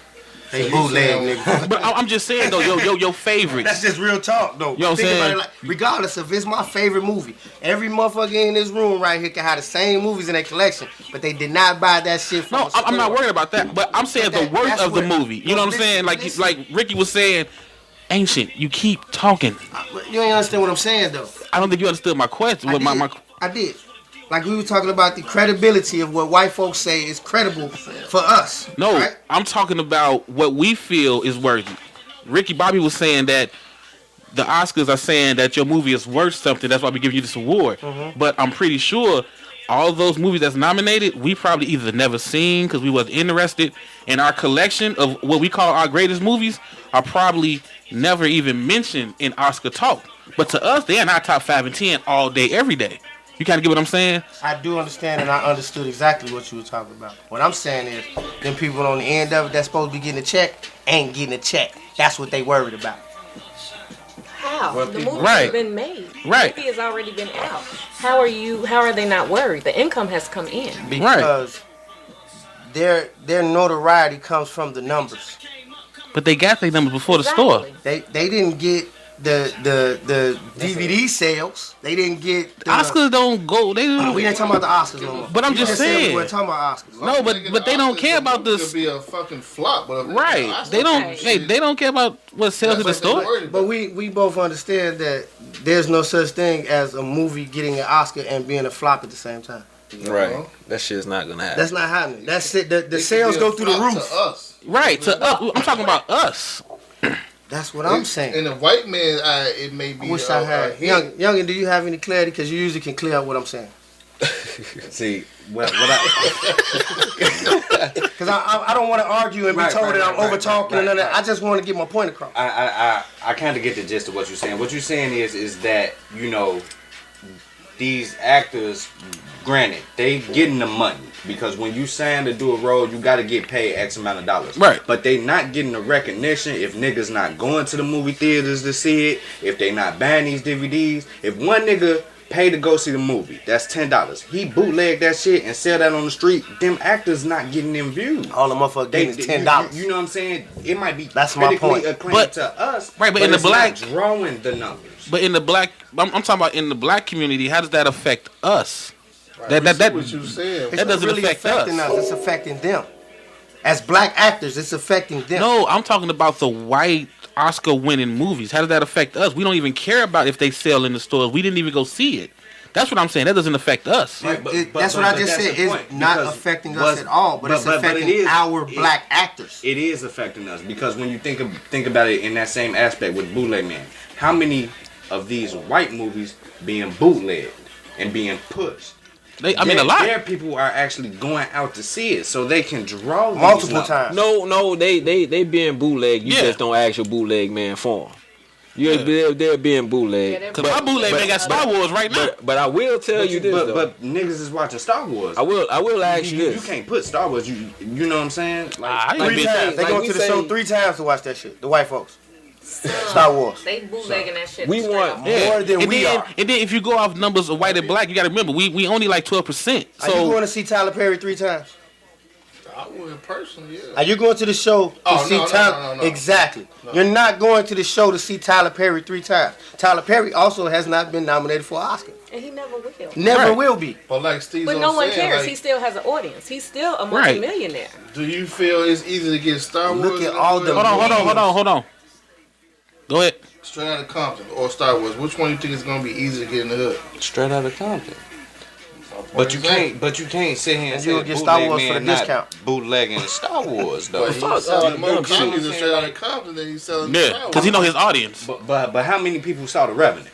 They bootleg, nigga. But I'm just saying, though, your favorites. That's just real talk, though. You know what I'm Think saying? about it like, regardless if it's my favorite movie, every motherfucker in this room right here can have the same movies in their collection, but they did not buy that shit from the store. I'm not worried about that. But I'm saying the worth of the movie. You know what I'm saying? Like Ricky was saying, Ancient, you keep talking. You ain't understand what I'm saying, though. I don't think you understood my question. I did. Like we were talking about the credibility of what white folks say is credible for us. No, right? I'm talking about what we feel is worthy. Ricky Bobby was saying that the Oscars are saying that your movie is worth something. That's why we give you this award. Mm-hmm. But I'm pretty sure all those movies that's nominated, we probably either never seen because we wasn't interested. And our collection of what we call our greatest movies are probably never even mentioned in Oscar talk. But to us, they're in our top 5 and 10 all day, every day. You kind of get what I'm saying? I do understand, and I understood exactly what you were talking about. What I'm saying is, them people on the end of it that's supposed to be getting a check ain't getting a check. That's what they worried about. How? The movie Right. has been made. Right. The movie has already been out. How are they not worried? The income has come in. Because their notoriety comes from the numbers. But they got their numbers before the store. They didn't get the DVD sales. They didn't get the Oscars don't go. They We ain't talking about the Oscars no more. But I'm You just said saying. we weren't talking about Oscars. No, but they don't care about This this. could be a fucking flop, but Right? They don't. Hey, they don't care about what sells at the store. But we both understand that there's no such thing as a movie getting an Oscar and being a flop at the same time. Right. That shit's not gonna happen. That's not happening. That's it. The sales go through the roof. To us. Right. To us. I'm talking about us. That's what I'm saying. In a white man eye, it may be. I wish I had. Youngin, do you have any clarity? Because you usually can clear up what I'm saying. See, what I Because I don't want to argue and be told that I'm over talking and none of that. I just want to get my point across. I kind of get the gist of what you're saying. What you're saying is that, you know, these actors, granted, they getting the money because when you sign to do a role, you got to get paid X amount of dollars. Right. But they not getting the recognition if niggas not going to the movie theaters to see it, if they not buying these DVDs. If one nigga pay to go see the movie, that's $10. He bootleg that shit and sell that on the street. Them actors not getting them views. All the motherfuckers getting is $10. You know what I'm saying? It might be That's my point. acclaimed But- to us, right, but in the it's black- not drawing the numbers. But in the black, I'm talking about in the black community. How does that affect us? Right, That what you saying? It's That doesn't not really affect affecting us. It's affecting them. As black actors, it's affecting them. No, I'm talking about the white Oscar-winning movies. How does that affect us? We don't even care about if they sell in the stores. We didn't even go see it. That's what I'm saying. That doesn't affect us. Right, That's what I just that's said. the It's point, not because affecting us at all, but it's affecting it is- our black actors. It is affecting us because when you think about it in that same aspect with Bootleg Man, how many of these white movies being bootlegged and being pushed? A lot. Their people are actually going out to see it so they can draw these Multiple numbers. times. No, they being bootleg. You Yeah. just don't ask your bootleg man for 'em. They're being bootleg. Yeah, Cause my bootleg man got Star Wars right now. But I will tell you this though. But niggas is watching Star Wars. I will ask you You this. can't put Star Wars. You know what I'm saying? I ain't like been- we say- They like go we to the say- show 3 times to watch that shit. The white folks. Star Wars. They bootlegging that shit. We straight want- up. Yeah. More than and we then, are. And then if you go off numbers of white and black, you got to remember we only like 12%. Are you So going to see Tyler Perry 3 times? I would personally, yeah. Are you going to the show to Oh, see no, Tyler? no. Exactly. You're not going to the show to see Tyler Perry 3 times. Tyler Perry also has not been nominated for an Oscar. And he never will. Never Right. will be. But like Steve But no one saying, cares. like, He still has an audience. He's still a Right. multimillionaire. do you feel it's easy to get Star Wars? Look at all the- hold on. Go ahead. Straight out of Compton or Star Wars. Which one you think is gonna be easy to get in the hood? Straight out of Compton. But you can't sit here and And say you'll get Star bootleg Wars for man the not discount. bootlegging Star Wars though. But he's fuck all selling the more dumb copies shit. of Straight out of Compton than he's selling Yeah, Star Wars. because he know his audience. But how many people saw The Revenant?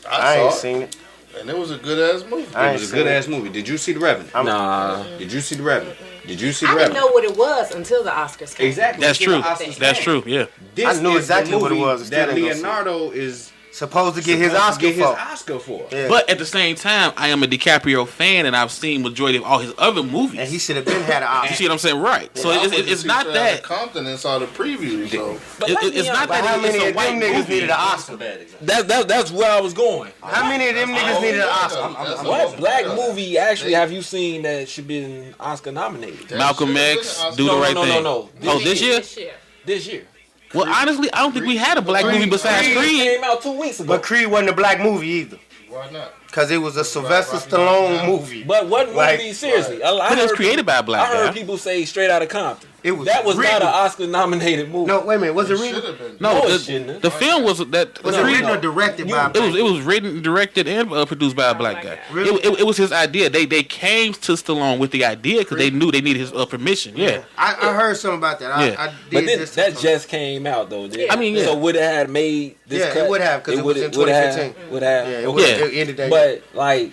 I saw ain't it, seen it. and it was a good ass movie. I It ain't was a seen good it. ass movie. Did you see The Revenant? Nah. Did you see The Revenant? Did you see The I didn't Revenant? know what it was until the Oscars came. Exactly. That's true. Oscars That's came. true. Yeah. This I knew is exactly the what it movie was, and still that didn't go see it. Leonardo is Supposed to get his supposed to Oscar get his for. Oscar for. Yeah. But at the same time, I am a DiCaprio fan, and I've seen majority of all his other movies. And he should have been had an You Oscar. see what I'm saying? Right. So I went to it's see not Straight Outta that. Compton and saw the preview. So It's not But how that many it's a of white them niggas movie. needed an Oscar? That's where I was going. How many of them niggas needed an Oscar? What black movie actually have you seen that should been Oscar nominated? Malcolm X, Do the No, Right no, Thing. no. Oh, this year? This year. This year. Well, honestly, I don't think we had a black movie besides Creed Creed. came out 2 weeks ago. But Creed wasn't a black movie either. why not? Because it was a Sylvester Stallone movie. But what movie? Like- Seriously, I But it was heard created by a black I heard guy. people say Straight Outta Compton. It was That was not written- an Oscar-nominated movie. No, wait a minute. Was it Should written? have been. No, No, it the, shouldn't. the film was that. Was it Creed- written or directed by a It was written, directed, and produced by a black guy. Really? It was his idea. They came to Stallone with the idea because they knew they needed his permission. Yeah. I heard something about that. Yeah. I did But then just that just came out though. Did Yeah. I mean, yeah. So would it have made this Yeah, it cut? would have, 'cause it was in would have- 2015. Would have. Yeah, it, okay. was, Yeah. it ended that. But like,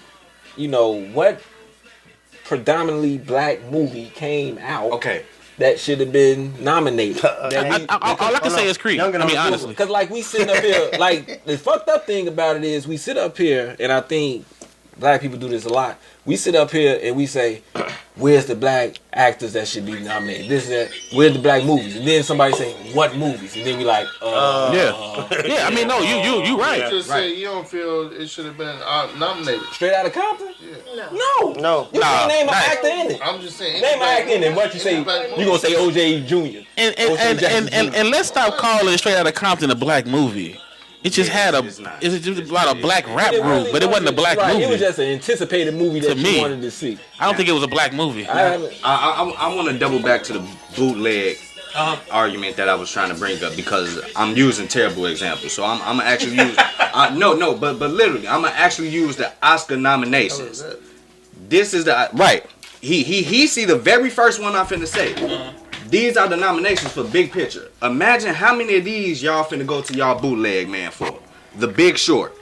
you know, what predominantly black movie came out Okay. that should have been nominated? All All I can say is Creed. I mean, honestly. Because like we sitting up here, like the fucked up thing about it is we sit up here, and I think black people do this a lot. We sit up here and we say, "Where's the black actors that should be nominated? This and that. Where's the black movies?" And then somebody say, "What movies?" And then we like, Yeah. I mean, no, you right. You just said you don't feel it should have been nominated. Straight Outta Compton? No. No. You Nah, can name an nah. actor in it. I'm just saying. Name an actor in it. What you say? You gonna say O.J. Jr. And let's stop calling Straight Outta Compton a black movie. It just had a lot of black rap group, but it wasn't a black movie. It was just an anticipated movie that you wanted to see. I don't think it was a black movie. I want to double back to the bootleg argument that I was trying to bring up because I'm using terrible examples. So I'm gonna actually use but literally I'm gonna actually use the Oscar nominations. This is the right. He see the very first one I'm finna say. These are the nominations for Big Picture. Imagine how many of these y'all finna go to y'all bootleg man for. The Big Short.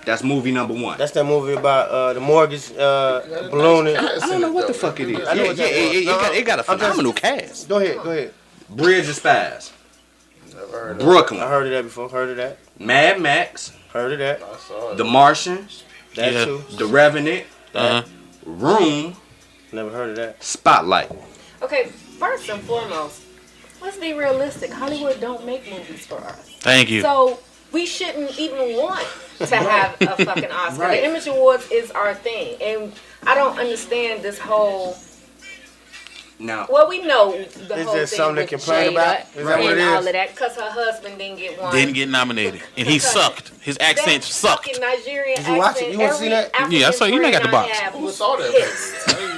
That's movie number 1. That's that movie about the mortgage ballooning. I don't know what the fuck it is. It got a phenomenal cast. Go ahead. Bridge of Spies. Brooklyn. I heard of that before. Heard of that. Mad Max. Heard of that. The Martian. That too. The Revenant. Room. Never heard of that. Spotlight. Okay, first and foremost, let's be realistic. Hollywood don't make movies for us. Thank you. So we shouldn't even want to have a fucking Oscar. Right. The Image Awards is our thing, and I don't understand this whole. Now, Well, we know the Is whole there thing something with to complain Jada about? Is that what it and is? all of that, because her husband didn't get one. Didn't get nominated, and he sucked. His accent That sucked. fucking Nigerian Did you watch accent, it? You wanna see that? Yeah, I saw you. Got the box. Who saw that?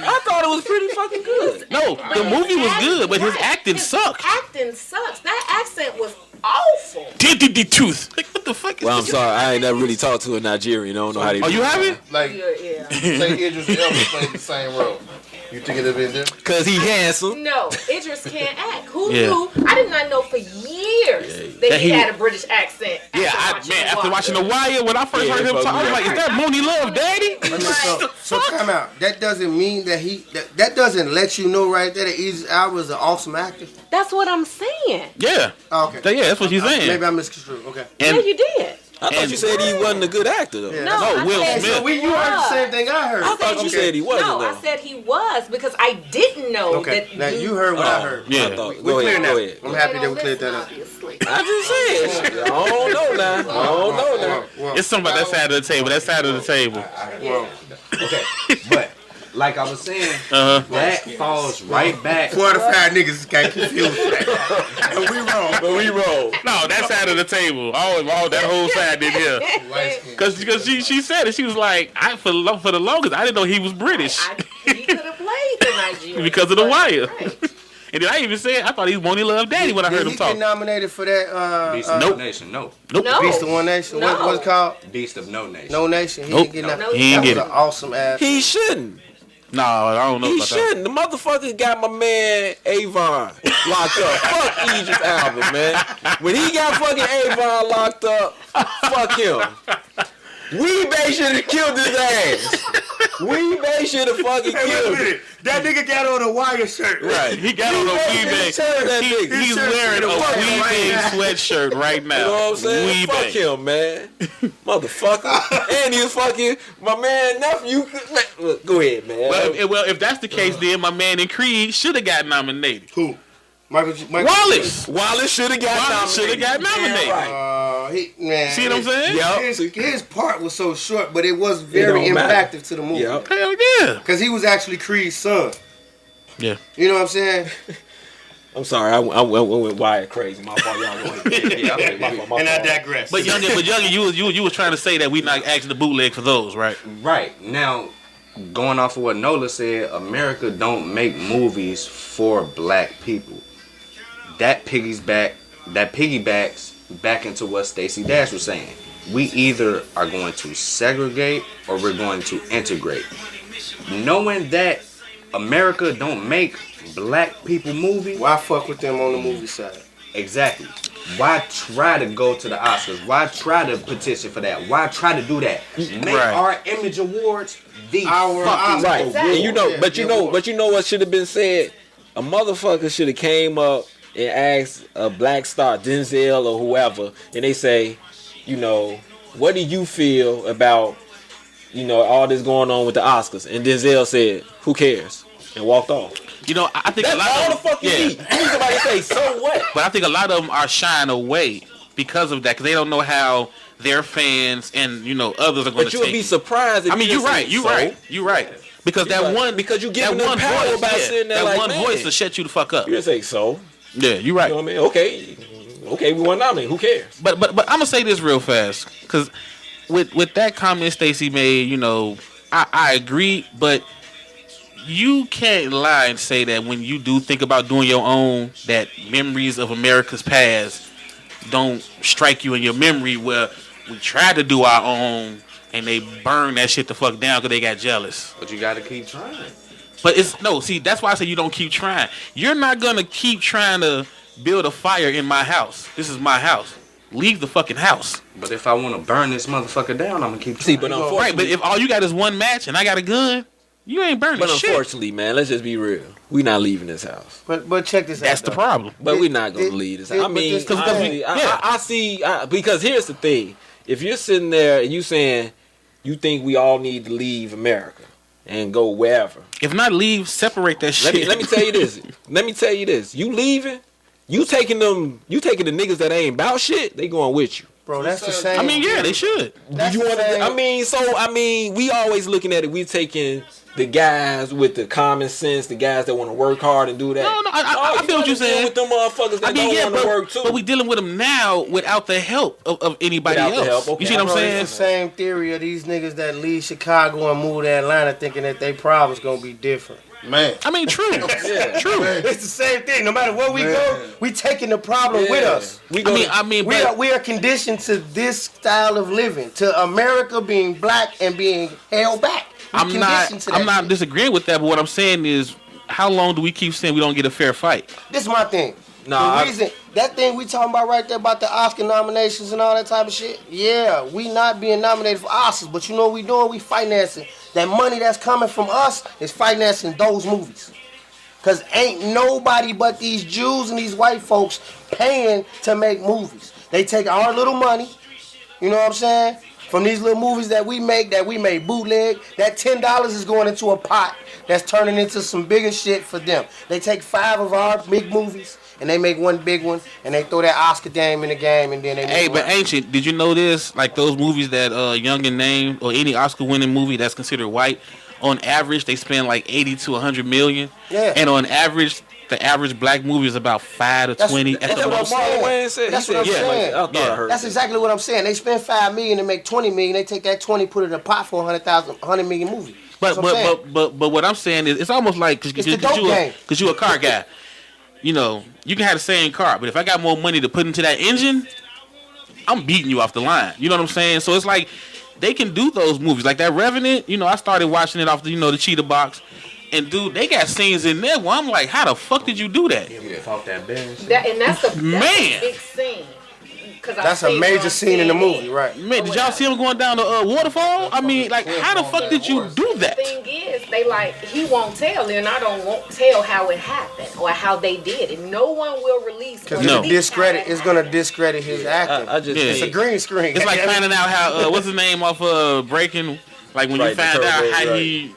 I thought it was pretty fucking good. No, the movie was good, but his acting sucked. Acting sucks. That accent was awful. The tooth. Like, what the fuck is Well, I'm this? sorry, I ain't never really talked to a Nigerian. I don't know how they. Oh, you haven't? Like, Yeah. say Idris Elba played the same role. You think it'd have been different? Cause he handsome. No, Idris can't act. Who Yeah. knew? I did not know for years that he had a British accent. Yeah, after watching The Wire, when I first heard him talk, I was like, is that Mooney Love, Daddy? So time out. That doesn't mean that that doesn't let you know right there that Idris Elba is an awesome actor. That's what I'm saying. Yeah. Oh, okay. Yeah, that's what she's saying. Maybe I misconstrued. Okay. And Yeah, you did. I thought you said he wasn't a good actor though. Yeah. No, Will I said Smith. he You heard the was. same thing I heard. I thought you said he wasn't No, though. I said he was because I didn't know Okay. that. Now you heard what I heard. Yeah. I thought, We're go clear ahead, now. go ahead. I'm happy that we cleared that up. Obviously. I just said. I don't know now. I don't know now. It's something about that side of the table. That side of the table. okay, but like I was saying, that falls right back. 4 out of 5 niggas got confused. And we wrong. No, that side of the table. All that whole side did here. Because she said it. She was like, for the longest, I didn't know he was British He could have played the Nigerian because of The Wire. Right. And then I even said I thought he was Mooney Love Daddy when I heard him He talk. get nominated for that. Beast of No Nation, no. Nope. No. Beast of One Nation. No. What's it called? Beast of No Nation. No Nation. He Nope. didn't get No, nominated. he ain't That get was it. an awesome ass. He shouldn't. No, I don't know He about that. shouldn't. The motherfucker got my man Avon locked up. Fuck Idris Elba, man. When he got fucking Avon locked up, fuck him. Weebay should have killed his ass. Weebay should have fucking killed him. That nigga got on a Wire shirt. Right, he got on a Weebay. He's wearing a Weebay sweatshirt right now. You know what I'm saying? Fuck Weebay. him, man. Motherfucker. And he was fucking my man nephew. Look, go ahead, man. Well, if that's the case, then my man in Creed should have got nominated. Who? Michael Wallace. Wallace should have got nominated. Man, See what I'm saying? Yep. His part was so short, but it was very don't matter. impactful to the movie. Yep. Hell yeah. Because he was actually Creed's son. Yeah. You know what I'm saying? I'm sorry, I went wired crazy. My fault, y'all. And I digress. But younger, you was trying to say that we not asking the bootleg for those, right? Right. Now, going off of what Nola said, America don't make movies for black people. That piggybacks back into what Stacey Dash was saying. We either are going to segregate or we're going to integrate. Knowing that America don't make black people movies. Why fuck with them on the movie side? Exactly. Why try to go to the Oscars? Why try to petition for that? Why try to do that? Make our Image Awards the fucking right. Exactly. And you know, but you know what should have been said? A motherfucker should have came up and asked a black star, Denzel or whoever, and they say, you know, what do you feel about, you know, all this going on with the Oscars? And Denzel said, who cares? And walked off. You know, I think That's a lot all of the fuck you need. You need somebody to say, so what? But I think a lot of them are shying away because of that, because they don't know how their fans and others are going to take. But you would be surprised. If you're right. You're right. Because because you giving them power voice, by sitting there that like, one man, voice will shut you the fuck up. You say so. Yeah, you're right. You know what I mean? Okay. Okay, we want to nominate. Who cares? But I'm gonna say this real fast, because with that comment Stacey made, you know, I agree, but you can't lie and say that when you do think about doing your own, that memories of America's past don't strike you in your memory where we tried to do our own and they burned that shit the fuck down because they got jealous. But you gotta keep trying. But that's why I say you don't keep trying. You're not gonna keep trying to build a fire in my house. This is my house. Leave the fucking house. But if I want to burn this motherfucker down, I'm gonna keep trying. See, but unfortunately, Right, but if all you got is one match and I got a gun, you ain't burning but shit. unfortunately, man, let's just be real. We not leaving this house. But check this out. That's the problem. But we're not gonna leave this house. I mean, I see. Because here's the thing: if you're sitting there and you saying you think we all need to leave America and go wherever, If not leave, separate that shit. let me tell you this. Let me tell you this. You leaving? You taking the niggas that ain't about shit? They going with you. Bro, that's the same. I mean, yeah, they should. That's You the want? same. I mean, we always looking at it. We taking the guys with the common sense, the guys that want to work hard and do that. No, I feel what you're saying. With them motherfuckers that don't want to work too. But we dealing with them now without the help of anybody Without the else. help, okay. You see what I'm Bro, saying? it's the same theory of these niggas that leave Chicago and move to Atlanta thinking that their problems gonna be different. Man. I mean, true. True. It's the same thing. No matter where we go, we taking the problem with us. We We are conditioned to this style of living, to America being black and being held back. I'm not disagreeing with that, but what I'm saying is, how long do we keep saying we don't get a fair fight? This is my thing. The reason that thing we talking about right there about the Oscar nominations and all that type of shit. Yeah, we not being nominated for Oscars, but you know what we doing? We financing that money that's coming from us is financing those movies. Cause ain't nobody but these Jews and these white folks paying to make movies. They take our little money, you know what I'm saying? From these little movies that we make bootleg, that $10 is going into a pot that's turning into some bigger shit for them. They take 5 of our big movies and they make one big one and they throw that Oscar dame in the game and then they Hey, but Ancient, did you know this? Like those movies that Young and Name or any Oscar winning movie that's considered white, on average they spend like 80 to 100 million. Yeah. And on average, the average black movie is about 5 to 20. That's what I'm saying. That's what I'm saying. That's exactly what I'm saying. They spend $5 million and make $20 million. They take that 20, put it in a pot for $100 million movie. But what I'm saying is, it's almost like because you a car guy. You know, you can have the same car, but if I got more money to put into that engine, I'm beating you off the line. You know what I'm saying? So it's like they can do those movies like that Revenant. You know, I started watching it off the the cheetah box. And dude, they got scenes in there where I'm like, how the fuck did you do that? That's a big scene. That's a major scene in the movie, right? Man, did y'all see him going down the waterfall? I mean, like, how the fuck did you do that? The thing is, he won't tell. Leonardo won't tell how it happened or how they did it. No one will release. Because it's gonna discredit his acting. It's a green screen. It's like finding out how what's his name off Breaking. Like when you find out how he,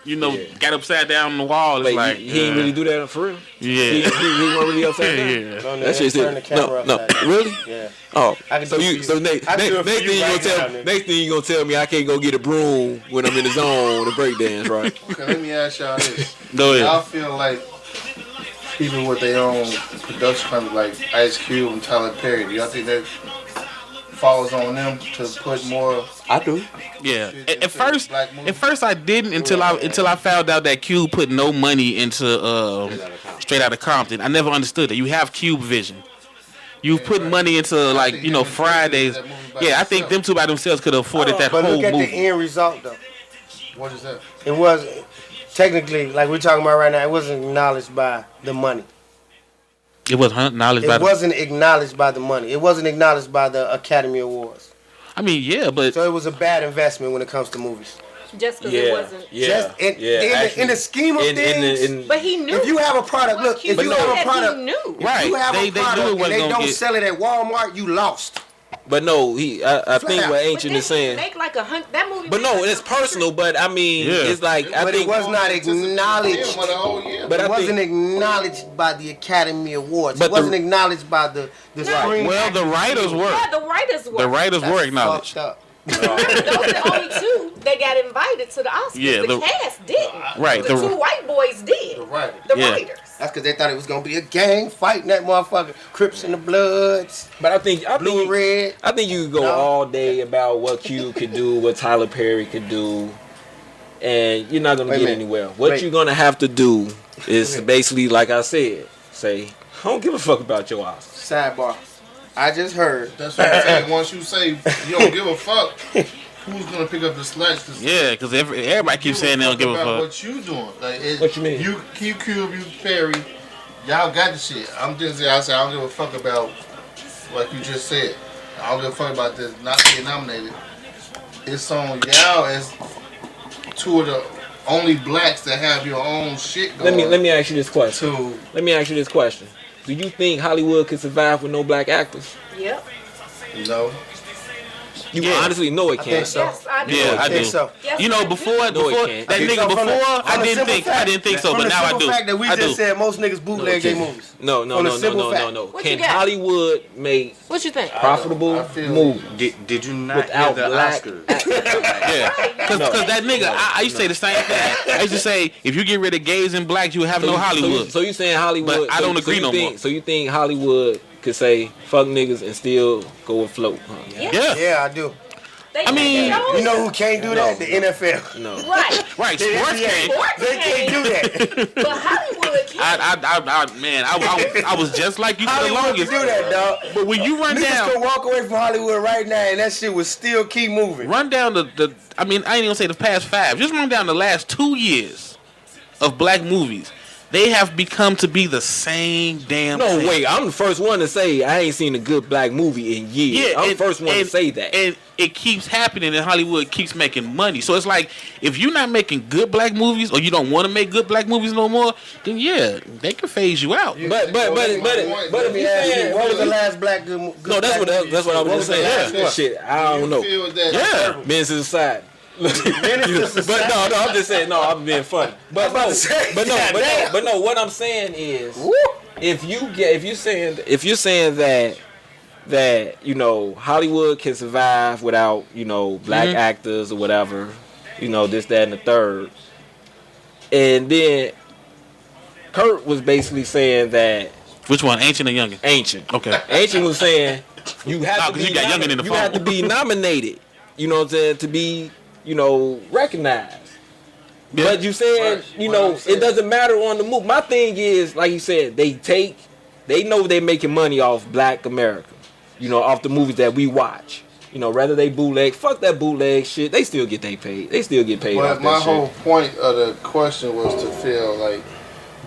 got upside down on the wall, it's like he didn't really do that for real. Yeah, he wasn't really upside down. Yeah. That shit's no, really. Yeah. Oh, so next thing you gonna tell me I can't go get a broom when I'm in the zone to break dance, right? Okay, let me ask y'all this. Go ahead. Y'all feel like people with their own production company like Ice Cube and Tyler Perry, do y'all think that falls on them to put more? I do. Yeah. At first I didn't until I found out that Cube put no money into Straight Outta Compton. I never understood it. You have Cube Vision. You put money into Fridays. Yeah, I think them two by themselves could have afforded that whole movie. But look at the end result though. What is that? It was technically, like we're talking about right now, it wasn't acknowledged by the money. It wasn't acknowledged by the money. It wasn't acknowledged by the Academy Awards. I mean, yeah, but so it was a bad investment when it comes to movies. Just because it wasn't. In the scheme of things. But he knew. If you have a product, look. If you have a product, he knew. Right? You have a product and they don't sell it at Walmart, you lost. But no, I think what Ancient is saying. Make like that movie. But no, it's personal. But I mean, it's like I think it was not acknowledged. But it wasn't acknowledged by the Academy Awards. It wasn't acknowledged by the screen. Well, the writers were. Yeah, the writers were. The writers were acknowledged. Those are the only two that got invited to the Oscars. Yeah, the cast didn't. Right. The two white boys did. The writers. That's because they thought it was gonna be a gang fighting that motherfucker. Crips and the Bloods. But I think Blue and red. I think you could go all day about what Cube could do, what Tyler Perry could do, and you're not gonna get anywhere. What you're gonna have to do is basically, like I said, say, I don't give a fuck about your house. Sidebar. I just heard. That's what I'm saying. Once you say you don't give a fuck, who's gonna pick up the slack? Yeah, because everybody keeps saying they don't give a fuck. What you doing? Like, What you mean? You Cube, you Perry, y'all got the shit. I'm just saying. I say I don't give a fuck about like you just said. I don't give a fuck about this not being nominated. It's on y'all as two of the only blacks that have your own shit going. Let me ask you this question. Let me ask you this question. Do you think Hollywood could survive with no black actors? Yep. No. You honestly know it can't. So. Yes, I do. Yeah, I do. So. Yes, You know, I do. before that it can't. nigga before, I didn't think so, but now I do. From the fact that we I just do. said most niggas bootleg their movies. No. What you Can got? Hollywood make What you think? profitable movies Did you not without hear the black Oscars? Yeah, because that nigga, I used to say the same thing. I used to say, if you get rid of gays and blacks, you have no Hollywood. So you saying Hollywood? But I don't agree no more. So you think Hollywood could say fuck niggas and still go afloat? Huh? Yeah. Yeah, I do. They I mean, shows. You know who can't do that? The NFL. No. Right. Right, sports game. They can't do that. But Hollywood can't. Man, I was just like you for the Hollywood can longest. do that, dog. But when you run Niggas down, can walk away from Hollywood right now and that shit would still keep moving. run down the I mean, I ain't gonna say the past 5. Just run down the last 2 years of black movies. They have become to be the same damn No, thing. wait. I'm the first one to say I ain't seen a good black movie in years. Yeah, I'm the first one to say that. And it keeps happening, and Hollywood keeps making money. So it's like, if you're not making good black movies, or you don't want to make good black movies no more, then yeah, they can phase you out. But if you saying What was the last black good movie? no, that's what I was just saying. Yeah. Shit, I don't know. Feel that Yeah. Men's society. But no, I'm just saying. No, I'm being funny. But no, what I'm saying is, if you're saying that you know Hollywood can survive without black actors or whatever, this, that, and the third, and then Kurt was basically saying that Which one, Ancient or Youngin? Ancient. Okay. Ancient was saying you have to be you got Youngin in the you phone. have to be nominated. You know what I'm saying, to be recognized. Yeah. But you said it doesn't matter on the move. My thing is, like you said, they know they're making money off Black America. Off the movies that we watch. Whether they bootleg, fuck that bootleg shit. They still get paid. They still get paid. But off my that whole shit. point of the question was to feel like,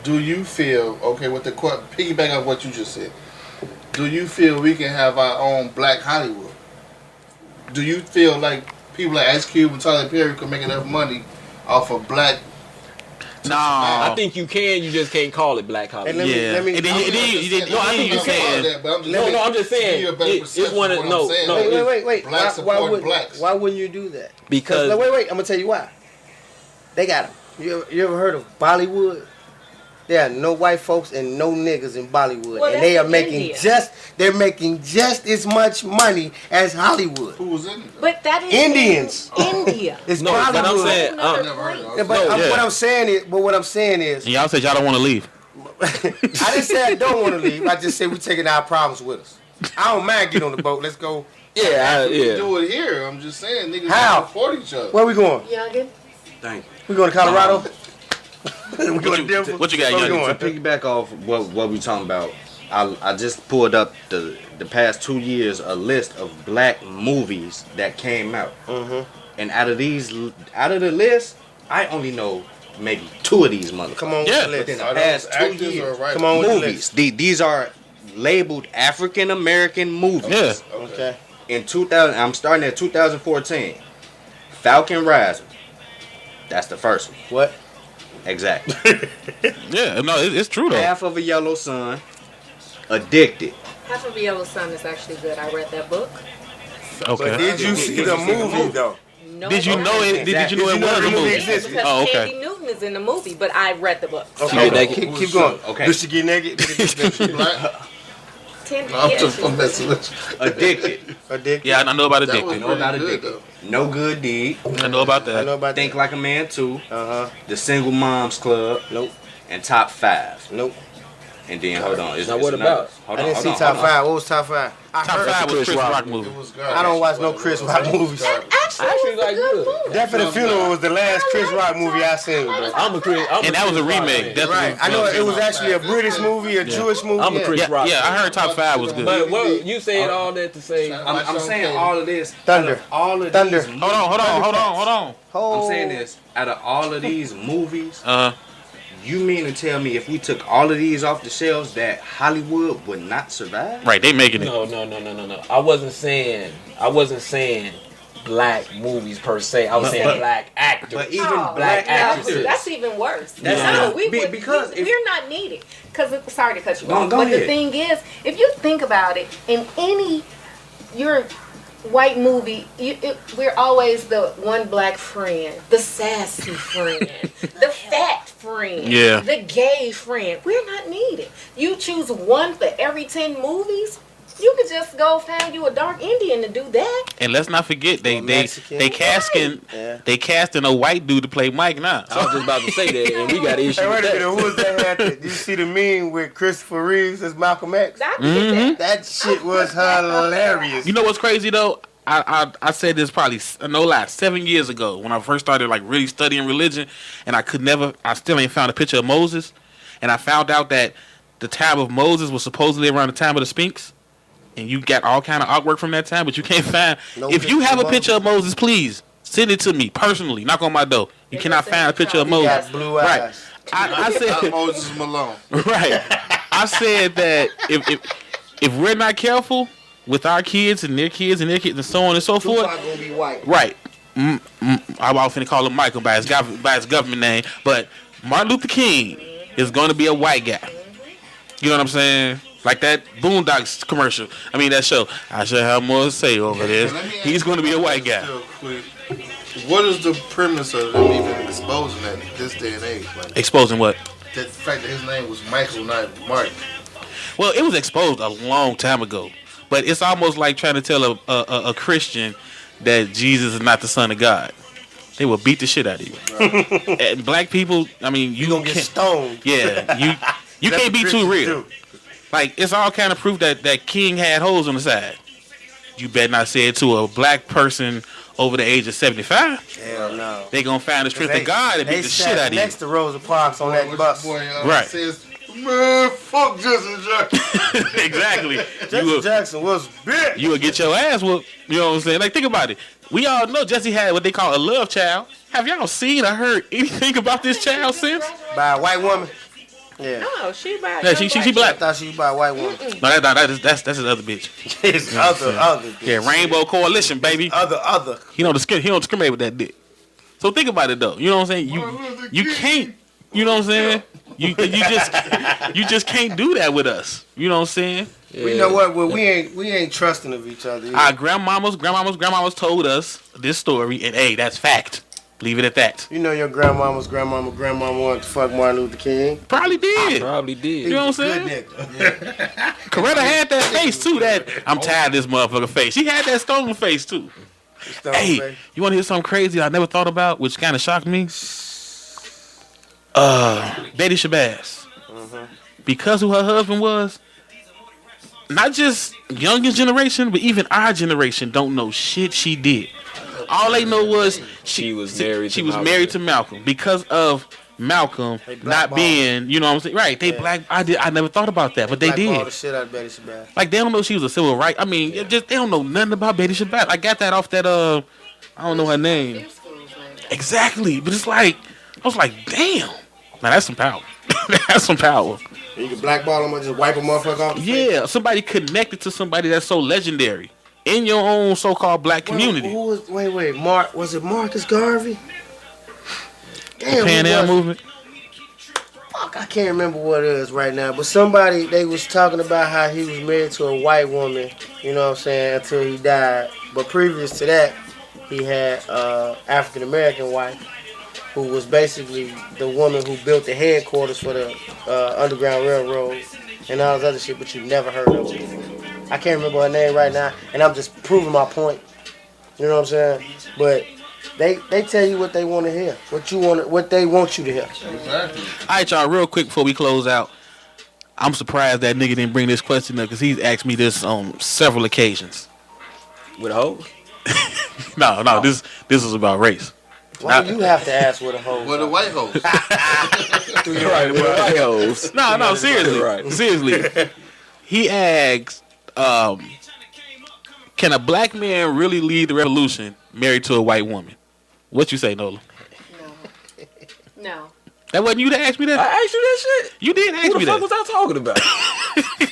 do you feel with the piggyback of what you just said? Do you feel we can have our own Black Hollywood? Do you feel like people like Ice Cube and Tyler Perry could make enough money off of black? No. I think you can. You just can't call it Black Hollywood. Yeah. And then No, I think you you saying. can. But I'm just saying. It's one of Wait. Blacks support blacks. Why wouldn't you do that? Because wait. I'm gonna tell you why. They got them. You ever heard of Bollywood? There are no white folks and no niggas in Bollywood, Well, and they are that's making India. just as much money as Hollywood. Who was in it? But that is Indians. India. It's no, Bollywood. but I'm saying. I never heard of Yeah, it. but what I'm saying is, And y'all said y'all don't want to leave. I didn't say I don't want to leave. I just said we taking our problems with us. I don't mind getting on the boat. Let's go. Yeah. Do it here. I'm just saying, niggas How? support each other. Where we going? Youngin. Thank you. We going to Colorado? We going to Denver? What you got, Where we Youngin? going? To piggyback off what we talking about, I just pulled up the past 2 years a list of black movies that came out, and out of the list, I only know maybe 2 of these motherfuckers. Come on with Yeah. the list. Within the Are past those 2 actors or years, writers? Come on with the movies. list. These are labeled African American movies. Yeah. Okay. In 2000, I'm starting at 2014. Falcon Rising. That's the first one. What? Exactly. Yeah. No, it's true though. Half of a Yellow Sun. Addicted. Half of Yellow Sun is actually good. I read that book. Okay. But did you see the movie though? No, Did you know it? Did you know it was a movie? existed? Because Oh, okay. Candy Newton is in the movie, but I read the book. Okay. Keep Keep going. Okay. Does she get naked? Black? Candy, I'm yeah, just she was- messing with you. Addicted. Addicted? Yeah, I know about That was Addicted. know about pretty good, Addicted. though. No Good Deed. I know about I know that. about Think that. Like a Man 2. Uh-huh. The Single Moms Club. Nope. And Top 5. Nope. And then hold on. Now what about? Hold I on. didn't see top 5. What was top 5? Top 5 was Chris Rock movie. I don't watch no Chris Rock movies. Actually, like good. Death at the Funeral was the last Chris Rock movie I seen, bro. And that was a remake. Right. I know it was actually a British movie, a Jewish movie. I'm a Chris Rock. Yeah, I heard top 5 was good. But what you said all that to say? I'm saying all of this. Thunder. All of Thunder. these. Hold on. I'm saying this. Out of all of these movies, Uh-huh. you mean to tell me if we took all of these off the shelves that Hollywood would not survive? Right, they making it. No. I wasn't saying black movies per se. I was saying black actors. But even Oh, black that's- actors. That's even worse. That's Because we're not needed. Because sorry to cut you off, Go but ahead. the thing is, if you think about it, in your white movie, we're always the one black friend, the sassy friend, the fat friend, Yeah. the gay friend. We're not needed. You choose one for every 10 movies. You could just go find you a dark Indian to do that. And let's not forget they casting Yeah. they casting a white dude to play Mike now. I was just about to say that, and we got an issue Hey, with wait a minute. that. Who was that? Did you see the meme with Christopher Reeves as Malcolm X? I did that. That shit was hilarious. You know what's crazy though? I said this probably no lie 7 years ago when I first started like really studying religion, and I still ain't found a picture of Moses, and I found out that the time of Moses was supposedly around the time of the Sphinx, and you got all kind of artwork from that time, but you can't find. No If you picture have of a picture of Moses, please send it to me personally. Knock on my door. You cannot find a picture of He Moses. got blue eyes. Right. I said Moses Malone. right. I said that if we're not careful with our kids and their kids and their kids and so on and so forth, Tupac gonna be white. right. I was finna call him Michael by his government name, but Martin Luther King is going to be a white guy. You know what I'm saying? Like that Boondocks commercial. I mean that show. I should have more to say over this. He's going to be a white guy. Real quick. What is the premise of them even exposing that this day and age? Like Exposing what? the fact that his name was Michael, not Martin. Well, it was exposed a long time ago, but it's almost like trying to tell a Christian that Jesus is not the Son of God. They will beat the shit out of you. And black people, I mean, you Gonna get can't. stoned. Yeah, you That's can't be what too Christians real. do. Like it's all kind of proof that King had holes on the side. You better not say it to a black person over the age of 75. Hell no. They gonna find the strength of God and beat the shit out of you. next to Rosa Parks on that bus. Right. Says, man, fuck Justin Jackson. Exactly. Jesse Jackson was big. You would get your ass whooped. You know what I'm saying? Like think about it. We all know Jesse had what they call a love child. Have y'all seen or heard anything about this child since? By a white woman. Yeah. No, she black. Yeah, she I black. thought she was by a white woman. No, that's his other bitch. His other. Yeah, Rainbow Coalition, baby. Other. He don't discriminate with that dick. So think about it though. You know what I'm saying? You can't. You know what I'm saying? You just can't do that with us. You know what I'm saying? You know what? Well, we ain't trusting of each other. Our grandmamas told us this story, and hey, that's fact. Leave it at that. You know your grandmama wanted to fuck Martin Luther King. Probably did. Probably did. You know what I'm saying? Good nigga. Yeah. Coretta had that face too. That I'm tired of this motherfucker face. She had that stone face too. Stone Hey, face. you want to hear something crazy I never thought about, which kind of shocked me? Betty Shabazz. Because who her husband was, not just youngest generation, but even our generation don't know shit she did. All they know was She was married She to was Malcolm. married to Malcolm because of Malcolm not blackballed. being, you know what I'm saying? Right, they black. I never thought about that, but they Blackballed did. the shit out of Betty Shabazz. Like they don't know she was a civil rights. I mean, they don't know nothing about Betty Shabazz. I got that off that I don't know her name exactly, but it's like I was like, damn, now that's some power. That's some power. You can blackball them or just wipe a motherfucker off. Yeah, somebody connected to somebody that's so legendary in your own so-called black community. Who was? Wait. Was it Marcus Garvey? The Damn, Pan who Am was it? movement. Fuck, I can't remember what it is right now. But somebody, they was talking about how he was married to a white woman. You know what I'm saying? Until he died. But previous to that, he had African American wife, who was basically the woman who built the headquarters for the Underground Railroad and all this other shit, but you never heard of her before. I can't remember her name right now, and I'm just proving my point. You know what I'm saying? But they tell you what they want to hear, what they want you to hear. Exactly. All right, y'all, real quick before we close out. I'm surprised that nigga didn't bring this question up because he's asked me this on several occasions. With a hoe? No, this is about race. Why you have to ask with a hoe? With the white hoes. Right, with the white hoes. No, seriously. Right. Seriously. He asked, can a black man really lead the revolution married to a white woman? What you say, Nola? No. That wasn't you that asked me that? I asked you that shit. You did ask me that. What the fuck was I talking about?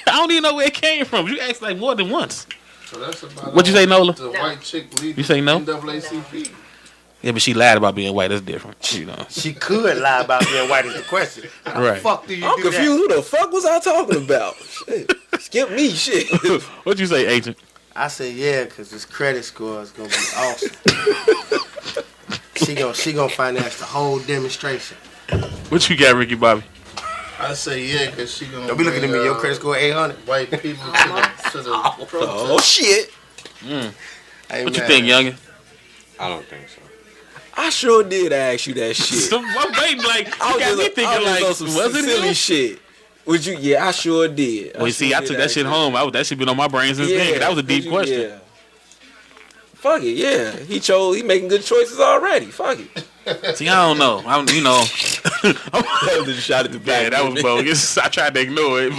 I don't even know where it came from. You asked like more than once. So that's about What you say, Nola? The white chick lead You say no? NAACP. Yeah, but she lied about being white. That's different. You know. She could lie about being white is the question. How the Right. fuck do you I'm do confused. Who the fuck was I talking about? Shit. Skip me, shit. What you say, Agent? that? I said yeah, cause this credit score is gonna be awesome. she gonna finance the whole demonstration. What you got, Ricky Bobby? I say yeah, because she gonna Don't be looking at me. bring, Your credit score 800. white people to the protest. Oh shit. What you think, youngin? I don't think so. I sure did ask you that shit. So, I'm waiting, like, I you got me I thinking, was like, on some was it silly him? shit? Would you? Yeah, I sure did. Well, see, I took that shit home. That shit been on my brain since then. That was a deep question. Yeah. Fuck it, yeah. He making good choices already. Fuck it. See, I don't know. You know. That was a shot at the back. Yeah, that was bogus. I tried to ignore it,